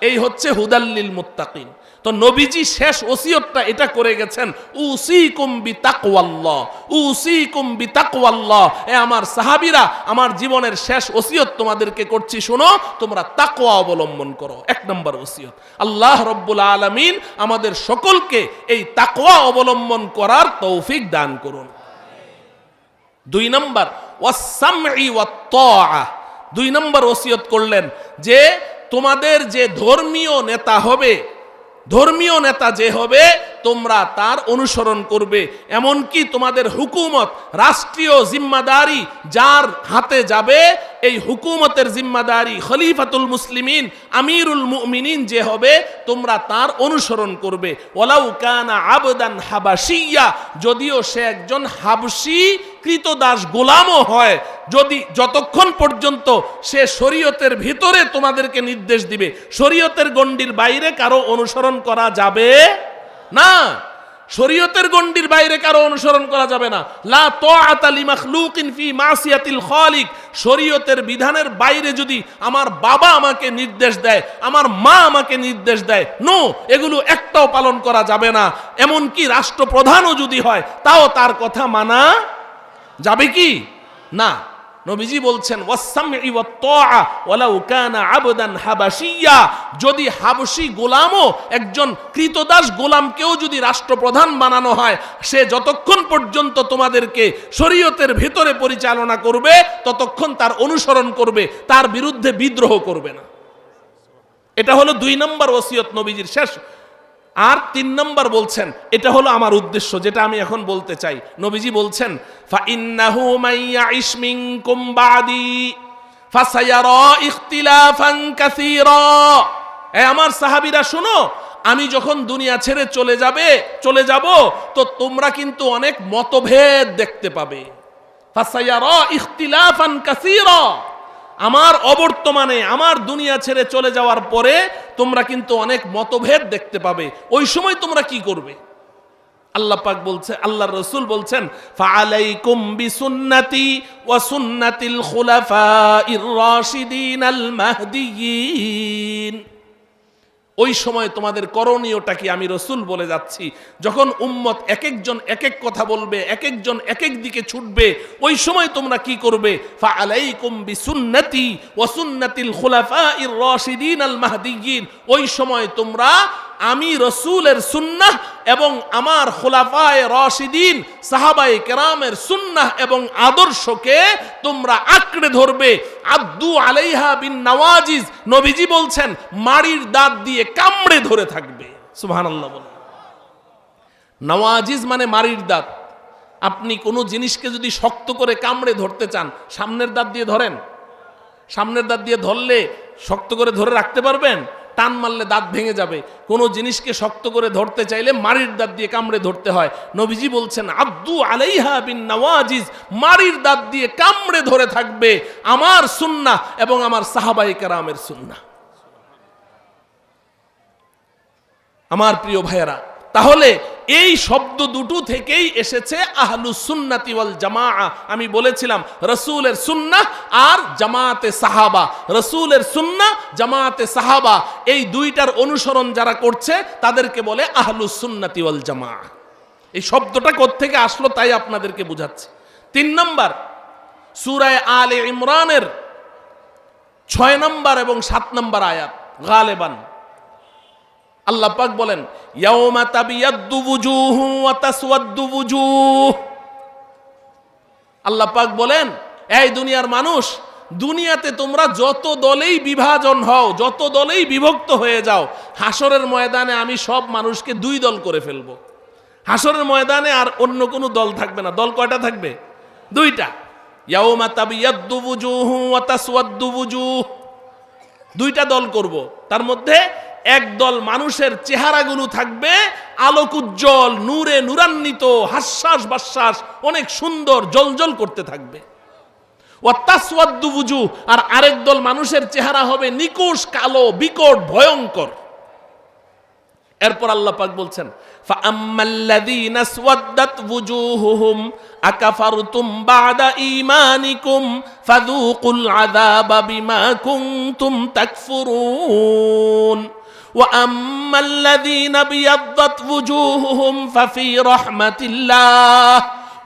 A: এই হচ্ছে হুদাল্লিল মুত্তাকিন। তো নবীজি শেষ ওসিয়তটা এটা করে গেছেন, উসিকুম বিতাকওয়াল্লাহ, উসিকুম বিতাকওয়াল্লাহ। এ আমার সাহাবীরা, আমার জীবনের শেষ ওসিয়ত তোমাদেরকে করছি, শোনো, তোমরা তাকওয়া অবলম্বন করো। এক নম্বর ওসিয়ত। আল্লাহ রাব্বুল আলামিন আমাদের সকলকে এই তাকওয়া অবলম্বন করার তৌফিক দান করুন। দুই নম্বর, ওয়াস-সামঈ ওয়াত-তাআ। দুই নম্বর ওসিয়ত করলেন যে তোমাদের যে ধর্মীয় নেতা হবে, ধর্মীয় নেতা যে হবে তোমরা তার অনুসরণ করবে। এমনকি তোমাদের হুকুমত, রাষ্ট্রীয় জিম্মাদারি যার হাতে যাবে, এই হুকুমতের জিম্মাদারি খলিফাতুল মুসলিমিন, আমিরুল মুমিনিন যে হবে, তোমরা তার অনুসরণ করবে। ওয়ালাউ কানা আবদান হাবাশিয়া, যদিও সে একজন হাবশী কৃতদাস গোলামও হয়, যদি যতক্ষণ পর্যন্ত সে শরীয়তের ভিতরে তোমাদেরকে নির্দেশ দিবে, শরীয়তের গণ্ডির বাইরে কারো অনুসরণ করা যাবে না। শরীয়তের গণ্ডির বাইরে কারো অনুসরণ করা যাবে না। লা তাআতা লিমাখলুকিন ফি মাসিয়াতিল খালিক। শরীয়তের বিধানের বাইরে যদি আমার বাবা আমাকে নির্দেশ দেয়, আমার মা আমাকে নির্দেশ দেয়, নো, এগুলো একটাও পালন করা যাবে না। এমনকি রাষ্ট্রপ্রধানও যদি হয় তাও তার কথা মানা যাবে কি না। নবীজি বলছেন ওয়াসসামঈ ওয়াত-তাআ ওয়ালাউ কানা আবদান হাবাশিয়া। যদি হাবশী গোলামও, একজন কৃতদাস গোলামকেও যদি রাষ্ট্রপ্রধান বানানো হয়, সে যতক্ষণ পর্যন্ত তোমাদেরকে শরীয়তের ভেতরে পরিচালনা করবে ততক্ষণ তার অনুসরণ করবে, তার বিরুদ্ধে বিদ্রোহ করবে না। এটা হলো 2 নম্বর ওসিয়ত নবীজির শেষ। আর 3 নম্বর বলছেন, এটা হলো আমার উদ্দেশ্য, যেটা আমি এখন বলতে চাই। নবীজি বলছেন ফাইন্নাহু মাইয়াইশ মিনকুম বাদি ফাসায়ারা ইখতিলাফান কাসীরা। আমার সাহাবীরা শোনো, আমি যখন দুনিয়া ছেড়ে চলে যাব তো তোমরা কিন্তু অনেক মতভেদ দেখতে পাবে। ফাসায়ারা ইখতিলাফান কাসীরা, আমার অবর্তমানে, আমার দুনিয়া ছেড়ে চলে যাওয়ার পরে তোমরা কিন্তু অনেক মতভেদ দেখতে পাবে। ওই সময় তোমরা কি করবে? আল্লাহ পাক বলছে, আল্লাহর রাসূল বলছেন ফাআলাইকুম বিসুন্নতি ওয়া সুন্নাতিল খুলাফাইর রাশিদিনাল মাহদিয়িন। ওই সময় তোমাদের করণীয়টা কি আমি রাসূল বলে যাচ্ছি। যখন উম্মত এক একজন এক এক কথা বলবে, এক একজন এক এক দিকে ছুটবে, ওই সময় তোমরা কি করবে? ফাআলাইকুম বিসুন্নতি ওয়া সুন্নাতিল খুলাফাইর রাশিদিনাল মাহদিয়িন। ওই সময় তোমরা আমি রাসূলের সুন্নাহ এবং আমার খুলাফায়ে রাশিদিন সাহাবায়ে কেরামের সুন্নাহ এবং আদর্শকে তোমরা আঁকড়ে ধরবে। আদ্দু আলাইহা বিন নওয়াজিজ। নবীজি বলছেন মাড়ির দাঁত দিয়ে কামড়ে ধরে থাকবে। সুবহানাল্লাহ বলেন। নওয়াজিজ মানে মাড়ির দাঁত। আপনি কোনো জিনিসকে যদি শক্ত করে কামড়ে ধরতে চান, সামনের দাঁত দিয়ে ধরেন। সামনের দাঁত দিয়ে ধরলে শক্ত করে ধরে রাখতে পারবেন? টান মারলে দাঁত ভেঙে যাবে। কোনো জিনিসকে শক্ত করে ধরতে চাইলে মাড়ির দাঁত দিয়ে কামড়ে ধরতে হয়। নবীজি বলছেন আদ্দু আলাইহা বিন নওয়াজিজ, মাড়ির দাঁত দিয়ে কামড়ে ধরে থাকবে আমার সুন্নাহ এবং আমার সাহাবায়ে কেরামের সুন্নাহ। আমার প্রিয় ভাইয়েরা, তাহলে এই শব্দ দুটো থেকেই এসেছে আহলুস সুন্নাতি ওয়াল জামাআহ। আমি বলেছিলাম রাসূলের সুন্নাহ আর জামাতে সাহাবা। রাসূলের সুন্নাহ, জামাতে সাহাবা, এই দুইটার অনুসরণ যারা করছে তাদেরকে বলে আহলুস সুন্নাতি ওয়াল জামাআহ। এই শব্দটা কোত্থেকে আসলো তাই আপনাদেরকে বুঝাচ্ছি। 3 নম্বর, সূরা আলে ইমরানের 6 নম্বর এবং 7 নম্বর আয়াত গালেবান আল্লাহ পাক বলেন ইয়াউমা তাবিয়াদ্দু বুজুহু ওয়া তাসওয়াদ্দু বুজুহ। আল্লাহ পাক বলেন, এই দুনিয়ার মানুষ, দুনিয়াতে তোমরা যত দলেই বিভাজন হও, যত দলেই বিভক্ত হয়ে যাও, হাসরের ময়দানে আমি সব মানুষকে 2 দল করে ফেলবো। হাসরের ময়দানে আর অন্য কোনো দল থাকবে না। দল কয়টা থাকবে? 2টা। ইয়াউমা তাবিয়াদ্দু বুজুহু ওয়া তাসওয়াদ্দু বুজুহ, 2টা দল করব। তার মধ্যে এক দল মানুষের চেহারাগুলো থাকবে আলোক উজ্জ্বল, নূরে নূরান্বিত, হাস্যাস বাস্যাস, অনেক সুন্দর, জলজল করতে থাকবে। ওয়া তাসওয়াদ্দু বুজুহ, আর আরেক দল মানুষের চেহারা হবে নিকুশ, কালো, বিকট, ভয়ঙ্কর। এরপর আল্লাহ পাক বলছেন ফাআম্মাল্লাযীনা আসওয়াদ্দাত ওয়ুজুহুহুম আকাফারতুম বা'দা ঈমানিকুম ফাযূকুল আযাবা বিমা কুনতুম তাকফুরুন ওয়া আম্মাল্লাযীনা বিয়াদ্দাত ওয়ুজুহুহুম ফাফি রাহমাতিল্লাহ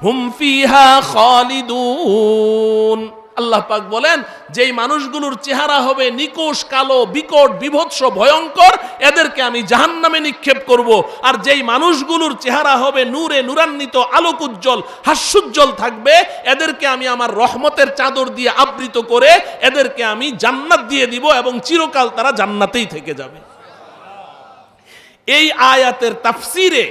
A: হুম ফিহা খালিদুন। আল্লাহ পাক বলেন, যেই মানুষগুলোর চেহারা হবে নিকুশ, কালো, বিকট, বিভৎস, ভয়ঙ্কর, এদেরকে আমি জাহান্নামে নিক্ষেপ করব। আর যেই মানুষগুলোর চেহারা হবে নূরে নূরান্বিত, আলোক উজ্জ্বল, হাস্যোজ্জ্বল থাকবে, এদেরকে আমি আমার রহমতের চাদর দিয়ে আবৃত করে এদেরকে আমি জান্নাত দিয়ে দিব এবং চিরকাল তারা জান্নাতেই থেকে যাবে। এই আয়াতের তাফসিরে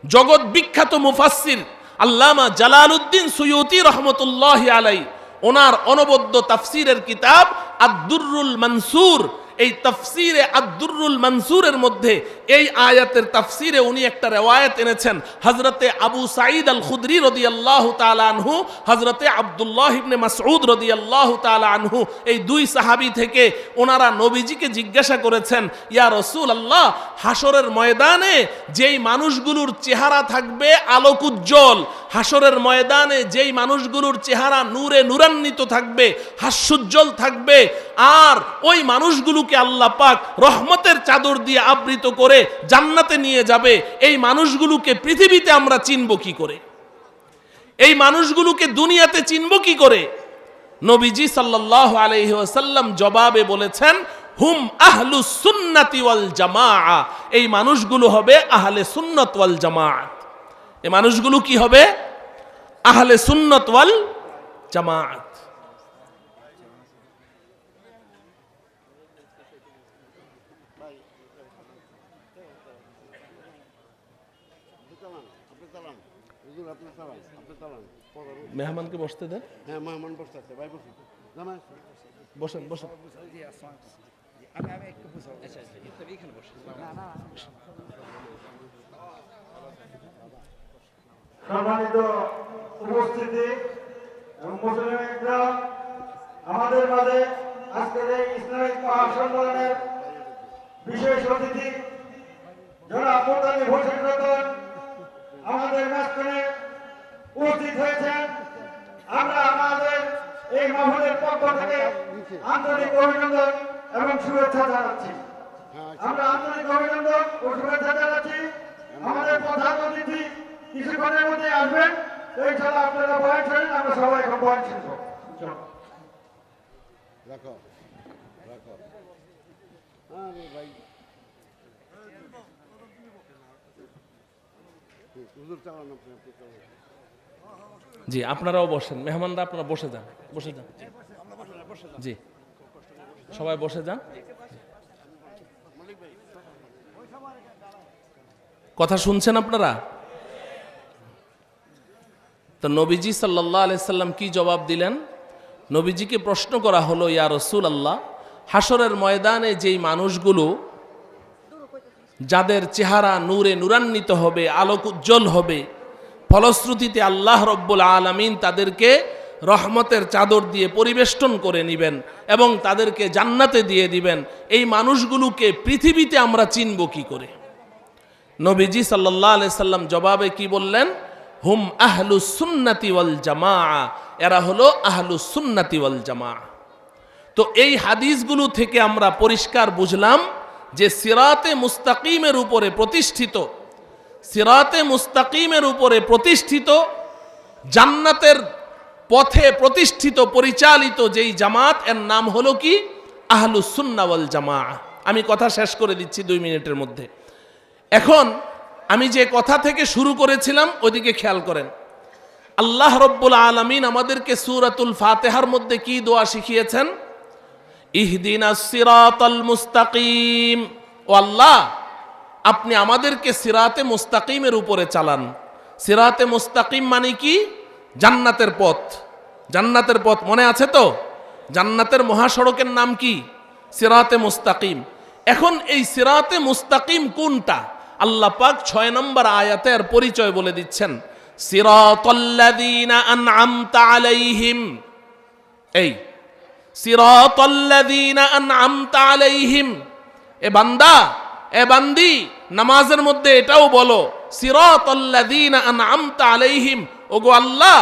A: জগৎ বিখ্যাত মুফাসসির আল্লামা জালালউদ্দিন সুয়ুতি রহমতুল্লাহি আলাইহি ওনার অনবদ্য তাফসিরের কিতাব আদ-দুররুল মানসুর, এই তাফসিরে আদ-দুররুল মানসুরের মধ্যে এই আয়াতের তাফসিরে উনি একটা রিওয়ায়াত এনেছেন হযরতে আবু সাঈদ আল খুদরি রাদিয়াল্লাহু তাআলা আনহু, হযরতে আব্দুল্লাহ ইবনে মাসউদ রাদিয়াল্লাহু তাআলা আনহু, এই দুই সাহাবী থেকে ওনারা নবীজিকে জিজ্ঞাসা করেছেন, ইয়া রাসূলুল্লাহ, হাসরের ময়দানে যেই মানুষগুলোর চেহারা থাকবে আলোক উজ্জ্বল, হাসরের ময়দানে যেই মানুষগুলোর চেহারা নূরে নূরান্বিত থাকবে, হাস্যোজ্জ্বল থাকবে, আর ওই মানুষগুলোকে আল্লাহ পাক রহমতের চাদর দিয়ে আবৃত করে জান্নাতে নিয়ে যাবে, এই মানুষগুলোকে পৃথিবীতে আমরা চিনব কি করে? এই মানুষগুলোকে দুনিয়াতে চিনব কি করে? নবীজি সাল্লাল্লাহু আলাইহি ওয়াসাল্লাম জবাবে বলেছেন, হুম আহলুস সুন্নাতি ওয়াল জামাআ, এই মানুষগুলো হবে আহলে সুন্নাত ওয়াল জামাআত। এই মানুষগুলো কি হবে? আহলে সুন্নাত ওয়াল জামাআত। মেহমানকে বসতে দেন।
B: হ্যাঁ, মেহমান বসতে আছে, ভাই বসুন, জামাই
A: বসেন বসেন।
C: সম্মানিত উপস্থিতি এবং মুসলিমরা, আমাদের মাঝে আজকের এই ইসলামিক মহাসম্মেলনের বিশেষ অতিথি জনাব মুরতাজি হোসেন রতন আমাদের মাঝখানে উপস্থিত হয়েছেন। আমরা আমাদের এই মাহফিলের পক্ষ থেকে আন্তরিক অভিনন্দন এবং শুভেচ্ছা জানাচ্ছি। আমরা আন্তরিক অভিনন্দন ও শুভেচ্ছা জানাচ্ছি। আমাদের প্রধান অতিথি কিছুক্ষণের মধ্যে আসবেন, এই ছাড়া আপনারা বয়ান শোনেন, আমরা সবাই এখন বয়ান শুনবো।
B: রাখো রাখো, আরে ভাই হুজুর চালান, আপনি চালান।
A: জি, আপনারাও বসেন, মেহমানরা আপনারা বসে যান, বসে যান। জি, সবাই বসে যান। কথা শুনছেন আপনারা? তো নবীজি সাল্লাল্লাহু আলাইহি সাল্লাম কি জবাব দিলেন? নবীজিকে প্রশ্ন করা হলো, ইয়া রাসূলুল্লাহ, হাসরের ময়দানে যেই মানুষগুলো যাদের চেহারা নূরে নূরান্বিত হবে, আলোক উজ্জ্বল হবে, ফলশ্রুতিতে আল্লাহ রব্বুল আলামিন তাদেরকে রহমতের চাদর দিয়ে পরিবেষ্টন করে নেবেন এবং তাদেরকে জান্নাতে দিয়ে দিবেন, এই মানুষগুলোকে পৃথিবীতে আমরা চিনব কি করে? নবীজি সাল্লাল্লাহু আলাইহি সাল্লাম জবাবে কি বললেন? হুম আহলুস সুন্নাতি ওয়াল জামাআ, এরা হলো আহলুস সুন্নাতি ওয়াল জামাআ। তো এই হাদিসগুলো থেকে আমরা পরিষ্কার বুঝলাম যে সিরাতে মুস্তাকিমের উপরে প্রতিষ্ঠিত, সিরাতে মুস্তাকিমের উপরে প্রতিষ্ঠিত, জান্নাতের পথে প্রতিষ্ঠিত পরিচালিত যেই জামাত, এর নাম হলো কি? আহলুস সুন্নাহ ওয়াল জামাআ। আমি কথা শেষ করে দিচ্ছি 2 মিনিটের মধ্যে। এখন আমি যে কথা থেকে শুরু করেছিলাম ওইদিকে খেয়াল করেন। আল্লাহ রব্বুল আলামিন আমাদেরকে সূরাতুল ফাতিহার মধ্যে কি দোয়া শিখিয়েছেন? ইহদিনাস সিরাতাল মুস্তাকিম। ও আল্লাহ, আপনি আমাদেরকে সিরাতে মুস্তাকিমের উপরে চালান। সিরাতে মুস্তাকিম মানে কি? জান্নাতের পথ। জান্নাতের পথ মনে আছে তো? জান্নাতের মহাসড়কের নাম কি? সিরাতে মুস্তাকিম। এখন এই সিরাতে মুস্তাকিম কোনটা? আল্লাহ পাক 6 নম্বর আয়াতের পরিচয় বলে দিচ্ছেন, সিরাতাল্লাযীনা আন'আমতা আলাইহিম। এই সিরাতাল্লাযীনা আন'আমতা আলাইহিম, এ বান্দা, এ বান্দি, নামাজের মধ্যে এটাও বলো, সিরাতাল্লাযীনা আন'আমতা আলাইহিম। ওগো আল্লাহ,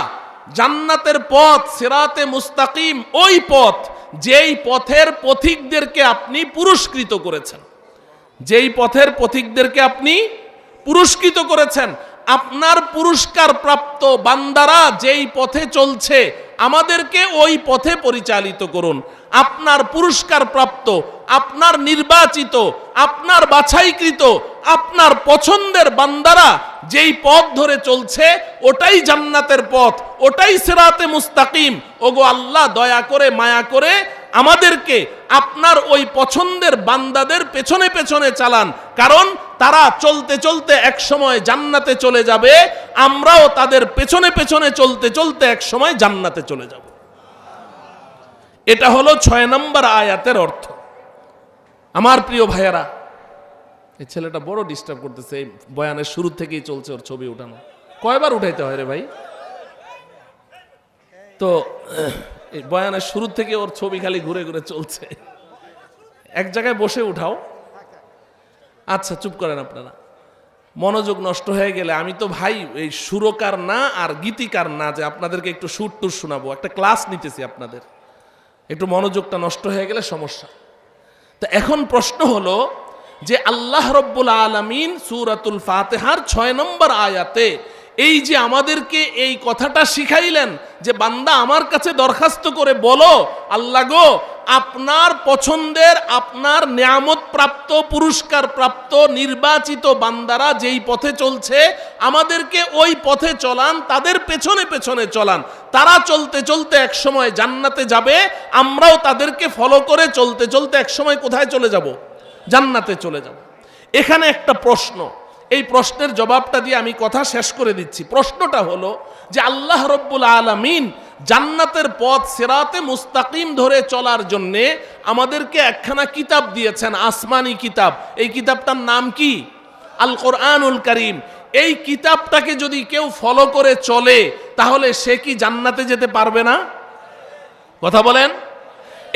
A: জান্নাতের পথ সিরাতে মুস্তাকিম ওই পথ যেই পথের পথিকদেরকে আপনি পুরস্কৃত করেছেন, যেই পথের পথিকদেরকে আপনি পুরস্কৃত করেছেন। আপনার পুরস্কার প্রাপ্ত বান্দারা যেই পথে চলছে, আমাদেরকে ওই পথে পরিচালিত করুন। আপনার পুরস্কার প্রাপ্ত, আপনার নির্বাচিত, আপনার বাছাইকৃত, আপনার পছন্দের বান্দারা যেই পথ ধরে চলছে ওটাই জান্নাতের পথ, ওটাই সিরাতে মুস্তাকিম। ওগো আল্লাহ, দয়া করে মায়া করে আমাদেরকে আপনার ওই পছন্দের বান্দাদের পেছনে পেছনে চালান, কারণ তারা চলতে চলতে এক সময় জান্নাতে চলে যাবে, আমরাও তাদের পেছনে পেছনে চলতে চলতে এক সময় জান্নাতে চলে যাব। এটা হলো 6 নম্বর আয়াতের অর্থ। আমার প্রিয় ভাইয়ারা, এই ছেলেটা বড় ডিস্টার্ব করতেছে, এই বয়ানের শুরু থেকেই চলছে ওর ছবি উঠানো। কয়বার উঠাইতে হয় রে ভাই? তো এই বয়ানের শুরু থেকে ওর ছবি খালি ঘুরে ঘুরে চলছে। এক জায়গায় বসে উঠাও। আচ্ছা চুপ করেন আপনারা, মনোযোগ নষ্ট হয়ে গেলে আমি তো ভাই এই সুরকার না আর গীতিকার না যে আপনাদেরকে একটু সুর টুর শোনাবো, একটা ক্লাস নিতেছি আপনাদের, একটু মনোযোগটা নষ্ট হয়ে গেলে সমস্যা। তো এখন প্রশ্ন হলো যে আল্লাহ রব্বুল আলামিন সূরাতুল ফাতিহার 6 নম্বর আয়াতে এই যে আমাদেরকে এই কথাটা শিখাইলেন যে বান্দা আমার কাছে দরখাস্ত করে বলো, আল্লাহ গো আপনার পছন্দের, আপনার নিয়ামত প্রাপ্ত, পুরস্কার প্রাপ্ত নির্বাচিত বান্দারা যেই পথে চলছে আমাদেরকে ওই পথে চলান, তাদের পেছনে পেছনে চলান। তারা চলতে চলতে এক সময় জান্নাতে যাবে, আমরাও তাদেরকে ফলো করে চলতে চলতে এক সময় কোথায় চলে যাব? জান্নাতে চলে যাব। এখানে একটা প্রশ্ন, এই প্রশ্নের জবাবটা দিয়ে আমি কথা শেষ করে দিচ্ছি। প্রশ্নটা হলো যে আল্লাহ রব্বুল আলামিন জান্নাতের পথ সিরাতে মুস্তাকিম ধরে চলার জন্যে আমাদেরকে একখানা কিতাব দিয়েছেন, আসমানি কিতাব। এই কিতাবটার নাম কি? আল কোরআনুল কারীম। এই কিতাবটাকে যদি কেউ ফলো করে চলে তাহলে সে কি জান্নাতে যেতে পারবে না? কথা বলেন।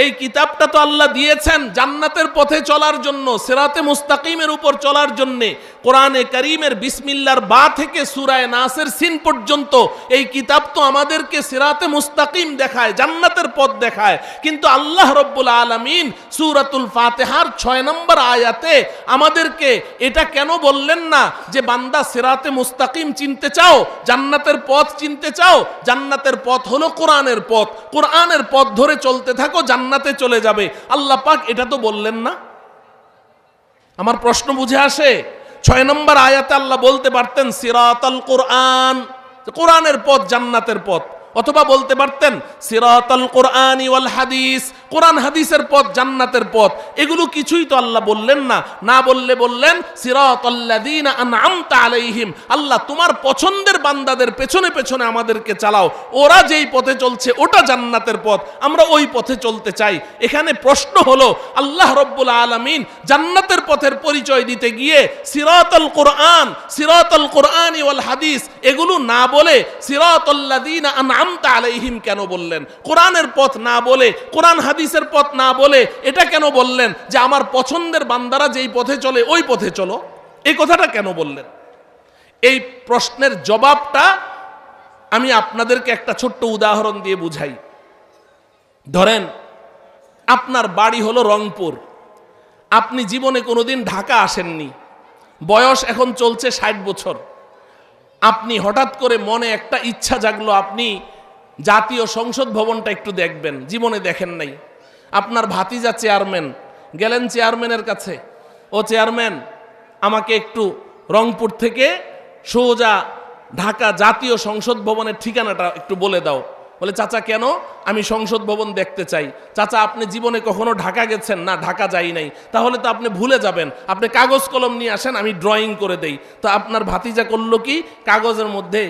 A: এই কিতাবটা তো আল্লাহ দিয়েছেন জান্নাতের পথে চলার জন্য, সিরাতে মুস্তাকিমের উপর চলার জন্য। কোরআনে কারীমের বিসমিল্লাহর বা থেকে সূরা নাসের সিন পর্যন্ত এই কিতাব তো আমাদেরকে সিরাতে মুস্তাকিম দেখায়, জান্নাতের পথ দেখায়। কিন্তু আল্লাহ রব্বুল আলামিন সূরাতুল ফাতিহার 6 নম্বর আয়াতে আমাদেরকে এটা কেন বললেন না যে বান্দা সিরাতে মুস্তাকিম চিনতে চাও, জান্নাতের পথ চিনতে চাও? জান্নাতের পথ হলো কোরআনের পথ, কোরআনের পথ ধরে চলতে থাকো, জান্নাতে চলে যাবে। আল্লাহ পাক এটা তো বললেন না। আমার প্রশ্ন বুঝে আসে? 6 নম্বর আয়াতে আল্লাহ বলতে পারতেন সিরাতাল কোরআন, কোরআনের পথ জান্নাতের পথ, অথবা বলতে পারতেন সিরাতাল কোরআনি ওয়াল হাদিস, কোরআন হাদিসের পথ জান্নাতের পথ। এগুলো কিছুই তো আল্লাহ বললেন না। না বললে বললেন সিরাতাল্লাযীনা আনআমতা আলাইহিম, আল্লাহ তোমার পছন্দের বান্দাদের পেছনে পেছনে আমাদেরকে চালাও, ওরা যেই পথে চলছে ওটা জান্নাতের পথ, আমরা ওই পথে চলতে চাই। এখানে প্রশ্ন হলো আল্লাহ রব্বুল আলামিন জান্নাতের পথের পরিচয় দিতে গিয়ে সিরাতাল কোরআন, সিরাতাল কোরআনি ওয়াল হাদিস এগুলো না বলে সিরাতাল্লাযীনা আনআমতা আলাইহিম কেন বললেন? কোরআনের পথ না বলে, কোরআন হাদিসের পথ না বলে এটা কেন বললেন যে আমার পছন্দের বান্দারা যেই পথে চলে ওই পথে চলো? এই কথাটা কেন বললেন? এই প্রশ্নের জবাবটা আমি আপনাদেরকে একটা ছোট্ট উদাহরণ দিয়ে বুঝাই। ধরেন আপনার বাড়ি হলো রংপুর, আপনি জীবনে কোনোদিন ঢাকা আসেননি, বয়স এখন চলছে 60 বছর। আপনি হঠাৎ করে মনে একটা ইচ্ছা জাগলো আপনি জাতীয় সংসদ ভবনটা একটু দেখবেন, জীবনে দেখেন নাই। আপনার ভাতিজা চেয়ারম্যান, গেলেন চেয়ারম্যানের কাছে, ও চেয়ারম্যান আমাকে একটু রংপুর থেকে সোজা ঢাকা জাতীয় সংসদ ভবনের ঠিকানাটা একটু বলে দাও। বলে চাচা কেন? আমি সংসদ ভবন দেখতে চাই। চাচা আপনি জীবনে কখনো ঢাকা গেছেন? না, ঢাকা যাই নাই। তাহলে তো আপনি ভুলে যাবেন, আপনি কাগজ কলম নিয়ে আসেন, আমি ড্রয়িং করে দেই। তো আপনার ভাতিজা করলো কি, কাগজের মধ্যে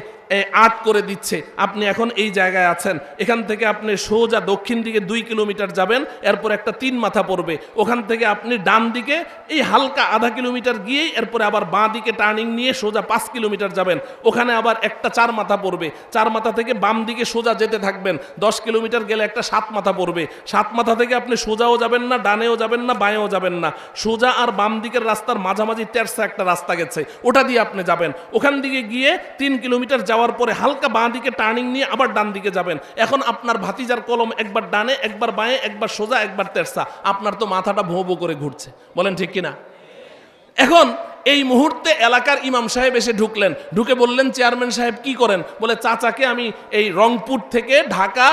A: আর্ট করে দিচ্ছে। আপনি এখন এই জায়গায় আছেন, এখান থেকে আপনি সোজা দক্ষিণ দিকে 2 কিলোমিটার যাবেন, এরপর একটা 3 মাথা পড়বে, ওখান থেকে আপনি ডান দিকে এই হালকা আধা কিলোমিটার গিয়েই এরপরে আবার বাঁ দিকে টার্নিং নিয়ে সোজা 5 কিলোমিটার যাবেন, ওখানে আবার একটা 4 মাথা পড়বে, 4 মাথা থেকে বাম দিকে সোজা যেতে থাকবেন, 10 কিলোমিটার গেলে একটা 7 মাথা পড়বে, 7 মাথা থেকে আপনি সোজাও যাবেন না, ডানেও যাবেন না, বাঁয়েও যাবেন না, সোজা আর বাম দিকের রাস্তার মাঝামাঝি তেরসা একটা রাস্তা গেছে, ওটা দিয়ে আপনি যাবেন। ওখান দিকে গিয়ে 3 কিলোমিটার যাওয়ার পরে হালকা বাঁ দিকে টার্নিং নিয়ে আবার ডান দিকে যাবেন। এখন আপনার ভাতিজার কলম একবার ডানে, একবার বাঁয়ে, একবার সোজা, একবার তেরসা। আপনার তো মাথাটা ভোঁ ভোঁ করে ঘুরছে, বলেন ঠিক কিনা? এখন এই মুহূর্তে এলাকার ইমাম সাহেব এসে ঢুকলেন, ঢুকে বললেন চেয়ারম্যান সাহেব কি করেন? বলে চাচাকে আমি এই রংপুর থেকে ঢাকা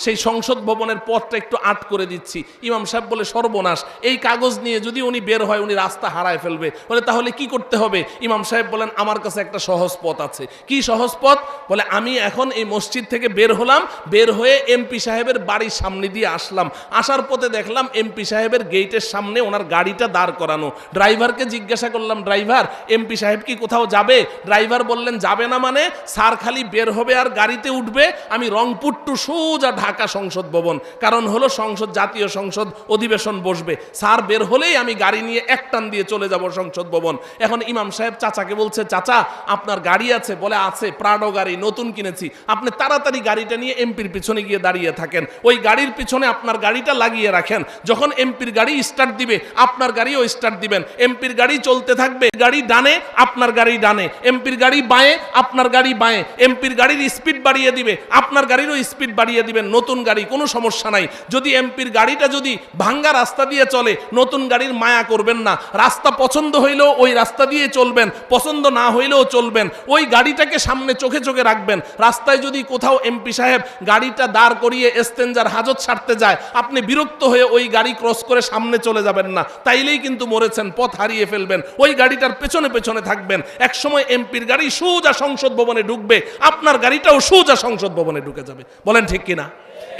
A: সেই সংসদ ভবনের পথটা একটু আট করে দিচ্ছি। ইমাম সাহেব বলে সর্বনাশ, এই কাগজ নিয়ে যদি উনি বের হয় উনি রাস্তা হারায় ফেলবে। বলে তাহলে কি করতে হবে? ইমাম সাহেব বলেন আমার কাছে একটা সহজ পথ আছে। কি সহজ পথ? বলে আমি এখন এই মসজিদ থেকে বের হলাম, বের হয়ে এমপি সাহেবের বাড়ির সামনে দিয়ে আসলাম, আসার পথে দেখলাম এমপি সাহেবের গেটের সামনে ওনার গাড়িটা দাঁড় করানো। ড্রাইভারকে জিজ্ঞাসা করলাম, ড্রাইভার এমপি সাহেব কি কোথাও যাবে? ড্রাইভার বললেন যাবে না মানে? স্যার খালি বের হবে আর গাড়িতে উঠবে, আমি রংপুর টু সোজা ঢাকা সংসদ ভবন, কারণ হলো সংসদ, জাতীয় সংসদ অধিবেশন বসবে, স্যার বের হলেই আমি গাড়ি নিয়ে এক টান দিয়ে চলে যাব সংসদ ভবন। এখন ইমাম সাহেব চাচাকে বলছে, চাচা আপনার গাড়ি আছে? বলে আছে, প্রাডো গাড়ি নতুন কিনেছি। আপনি তাড়াতাড়ি গাড়িটা নিয়ে এমপির পিছনে গিয়ে দাঁড়িয়ে থাকেন, ওই গাড়ির পিছনে আপনার গাড়িটা লাগিয়ে রাখেন, যখন এমপির গাড়ি স্টার্ট দিবে আপনার গাড়িও স্টার্ট দিবেন, এমপির গাড়ি চলতে থাকবে, গাড়ি ডানে আপনার গাড়ি ডানে, এমপির গাড়ি বাঁয়ে আপনার গাড়ি বাঁয়ে, এমপির গাড়ির স্পিড বাড়িয়ে দিবে আপনার গাড়িরও স্পিড বাড়িয়ে দিবেন, নতুন গাড়ি কোনো সমস্যা নাই। যদি এমপির গাড়িটা যদি ভাঙ্গা রাস্তা দিয়ে চলে, নতুন গাড়ির মায়া করবেন না, রাস্তা পছন্দ হইলেও ওই রাস্তা দিয়ে চলবেন, পছন্দ না হইলেও চলবেন, ওই গাড়িটাকে সামনে চোখে চোখে রাখবেন। রাস্তায় যদি কোথাও এমপি সাহেব গাড়িটা দাঁড় করিয়ে এস্তেঞ্জার হাজত ছাড়তে যায়, আপনি বিরক্ত হয়ে ওই গাড়ি ক্রস করে সামনে চলে যাবেন না, তাইলেই কিন্তু মরেছেন, পথ হারিয়ে ফেলবেন, ওই গাড়িটার পেছনে পেছনে থাকবেন। এক সময় এমপির গাড়ি সোজা সংসদ ভবনে ঢুকবে, আপনার গাড়িটাও সোজা সংসদ ভবনে ঢুকে যাবে। বলেন ঠিক কিনা?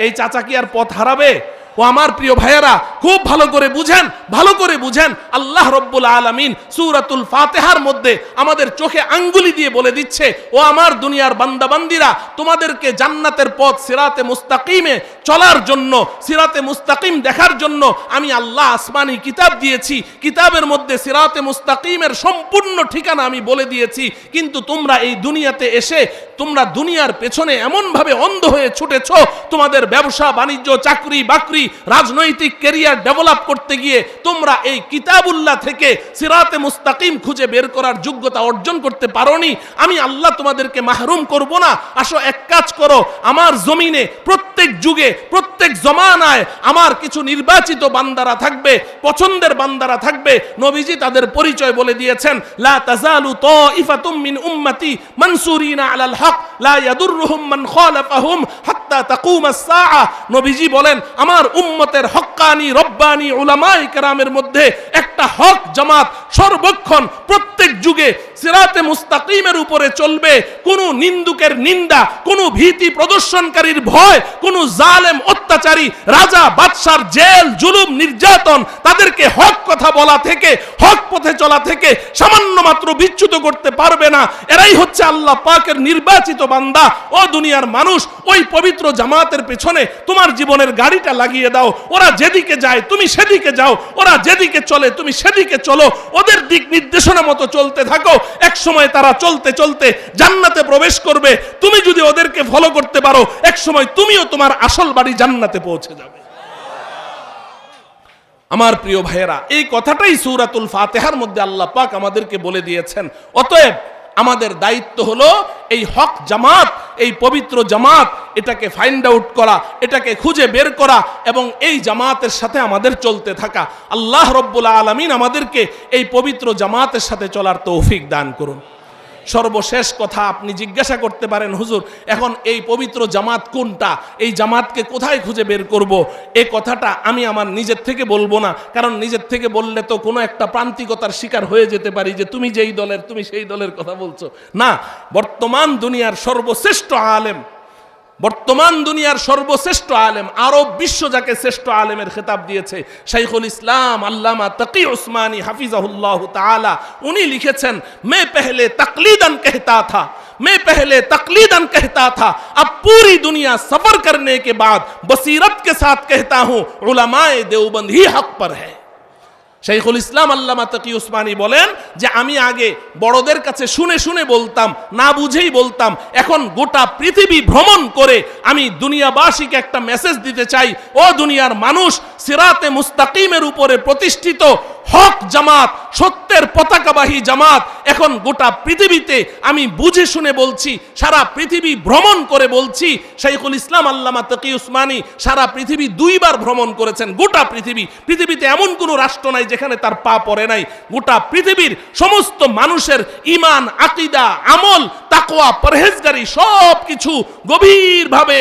A: এই চাচা কি আর পথ হারাবে? ও আমার প্রিয় ভাইয়েরা, খুব ভালো করে বুঝেন, ভালো করে বুঝেন। আল্লাহ রব্বুল আলামিন সূরাতুল ফাতিহার মধ্যে আমাদের চোখে আঙ্গুলি দিয়ে বলে দিচ্ছে, ও আমার দুনিয়ার বান্দাবান্দিরা, তোমাদেরকে জান্নাতের পথ সিরাতে মুস্তাকিমে চলার জন্য, সিরাতে মুস্তাকিম দেখার জন্য আমি আল্লাহ আসমানি কিতাব দিয়েছি। কিতাবের মধ্যে সিরাতে মুস্তাকিমের সম্পূর্ণ ঠিকানা আমি বলে দিয়েছি, কিন্তু তোমরা এই দুনিয়াতে এসে তোমরা দুনিয়ার পেছনে এমনভাবে অন্ধ হয়ে ছুটেছো, তোমাদের ব্যবসা বাণিজ্য, চাকরি বাকরি, রাজনৈতিক ক্যারিয়ার ডেভেলপ করতে গিয়ে তোমরা এই কিতাবুল্লাহ থেকে সিরাতে মুস্তাকিম খুঁজে বের করার যোগ্যতা অর্জন করতে পারোনি। আমি আল্লাহ তোমাদেরকে মাহরুম করব না। আসো এক কাজ করো, আমার জমিনে প্রত্যেক যুগে প্রত্যেক জমানায় আমার কিছু নির্বাচিত বান্দারা থাকবে, পছন্দের বান্দারা থাকবে। নবীজি তাদের পরিচয় বলে দিয়েছেন, লা তাজালু তাইফাতুম মিন উম্মতি মানসুরিনা আলাল হক লা ইয়াদুররুহুম মান খালাফাহুম হাত্তা তাকুমাস সাআ। নবীজি বলেন, আমার উম্মতের হক্কানি রব্বানি উলামায়ে কেরামের মধ্যে একটা হক জামাত সর্বক্ষণ প্রত্যেক যুগে সিরাতে মুস্তাকিমের উপরে চলবে। কোন নিন্দুকের নিন্দা, কোন ভীতি প্রদর্শনকারীর ভয়, কোন জালেম অত্যাচারী রাজা বাদশার জেল জুলুম নির্যাতন তাদেরকে হক কথা বলা থেকে, হক পথে চলা থেকে সামান্য মাত্র বিচ্যুত করতে পারবে না। এরাই হচ্ছে আল্লাহ পাকের নির্বাচিত বান্দা। ও দুনিয়ার মানুষ, ওই পবিত্র জামাতের পেছনে তোমার জীবনের গাড়িটা লাগিয়ে দাও। ওরা যেদিকে যায় তুমি সেদিকে যাও, ওরা যেদিকে চলে তুমি সেদিকে চলো, ওদের দিক নির্দেশনা মতো চলতে থাকো। এক সময় তারা চলতে চলতে জান্নাতে প্রবেশ করবে। তুমি যদি ওদেরকে ফলো করতে পারো, এক সময় তুমিও তোমার আসল বাড়ি জান্নাতে পৌঁছে যাবে। আমার প্রিয় ভাইয়েরা, এই কথাটাই সূরাতুল ফাতিহার মধ্যে আল্লাহ পাক আমাদেরকে বলে দিয়েছেন। অতএব আমাদের দায়িত্ব হলো এই হক জামাত, এই পবিত্র জামাত, এটাকে ফাইন্ড আউট করা, এটাকে খুঁজে বের করা এবং এই জামাতের সাথে আমাদের চলতে থাকা। আল্লাহ রব্বুল আলামিন আমাদেরকে এই পবিত্র জামাতের সাথে চলার তৌফিক দান করুন। সর্বশেষ কথা, আপনি জিজ্ঞাসা করতে পারেন, হুজুর এখন এই পবিত্র জামাত কোনটা, এই জামাতকে কোথায় খুঁজে বের করব? এই কথাটা আমি আমার নিজের থেকে বলবো না, কারণ নিজের থেকে বললে তো কোনো একটা প্রান্তিকতার শিকার হয়ে যেতে পারি যে তুমি যেই দলের তুমি সেই দলের কথা বলছো। না, বর্তমান দুনিয়ার সর্বশ্রেষ্ঠ আলেম, বর্তমান দুনিয়ার সর্বশ্রেষ্ঠ আলেম, আরব বিশ্ব যাকে শ্রেষ্ঠ আলেমের খেতাব দিয়েছে, শাইখুল ইসলাম আল্লামা তাকি উসমানী হাফিজাহুল্লাহ তাআলা, উনি লিখেছেন, मैं पहले तकलीदन कहता था, मैं पहले तकलीदन कहता था, अब पूरी दुनिया सफर करने के बाद बसीरत के साथ कहता हूं, उलमाए देवबंद ही हक पर है। শাইখুল ইসলাম আল্লামা তাকি উসমানী বলেন যে আমি আগে বড়দের কাছে শুনে শুনে বলতাম, না বুঝেই বলতাম, এখন গোটা পৃথিবী ভ্রমণ করে আমি দুনিয়াবাসীকে একটা মেসেজ দিতে চাই, ও দুনিয়ার মানুষ, সিরাতে মুস্তাকিমের উপরে প্রতিষ্ঠিত হক জামাত, সত্যের পতাকাবাহী জামাত এখন গোটা পৃথিবীতে আমি বুঝে শুনে বলছি, সারা পৃথিবী ভ্রমণ করে বলছি। শাইখুল ইসলাম আল্লামা তাকি উসমানী সারা পৃথিবী 2 বার ভ্রমণ করেছেন। গোটা পৃথিবীতে এমন কোনো রাষ্ট্র নাই যেখানে তার পা পড়ে নাই। গোটা পৃথিবীর সমস্ত মানুষের ঈমান, আকীদা, আমল, তাকওয়া, পরহেজগারি সব কিছু গভীরভাবে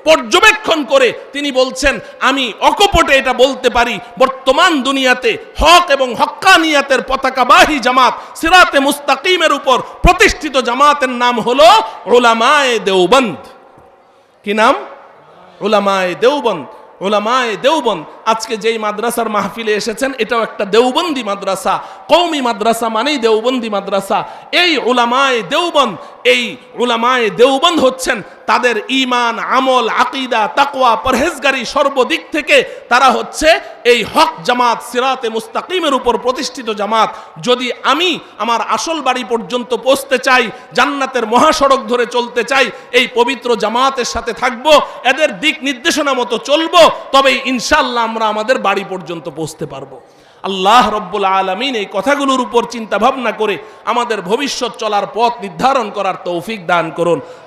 A: পর্যবেক্ষণ করে তিনি বলছেন, আমি অকপটে এটা বলতে পারি, বর্তমান দুনিয়াতে হক এবং হক্কানিয়াতের পতাকাবাহী জামাত, সিরাতে মুস্তাকিমের উপর প্রতিষ্ঠিত জামাতের নাম হলো উলামায়ে দেওবন্দ। কি নাম? উলামায়ে দেওবন্দ। উলামায়ে দেওবন্দ। আজকে যেই মাদ্রাসার মাহফিলে এসেছেন এটাও একটা দেওবন্দি মাদ্রাসা, কওমি মাদ্রাসা মানেই দেওবন্দি মাদ্রাসা। এই উলামায়ে দেওবন্দ, এই উলামায়ে দেওবন্দ হচ্ছেন তাদের ঈমান, আমল, আকীদা, তাকওয়া, পরহেজগারি সর্বদিক থেকে তারা হচ্ছে এই হক জামাত, সিরাতে মুস্তাকিমের উপর প্রতিষ্ঠিত জামাত। যদি আমি আমার আসল বাড়ি পর্যন্ত পৌঁছতে চাই, জান্নাতের মহাসড়ক ধরে চলতে চাই, এই পবিত্র জামাতের সাথে থাকব, এদের দিক নির্দেশনা মতো চলবো, তবেই ইনশাআল্লাহ আমরা আমাদের বাড়ি পর্যন্ত পৌঁছতে পারবো। আল্লাহ রব্বুল আলামিন এই কথাগুলোর উপর চিন্তা ভাবনা করে আমাদের ভবিষ্যৎ চলার পথ নির্ধারণ করার তৌফিক দান করুন।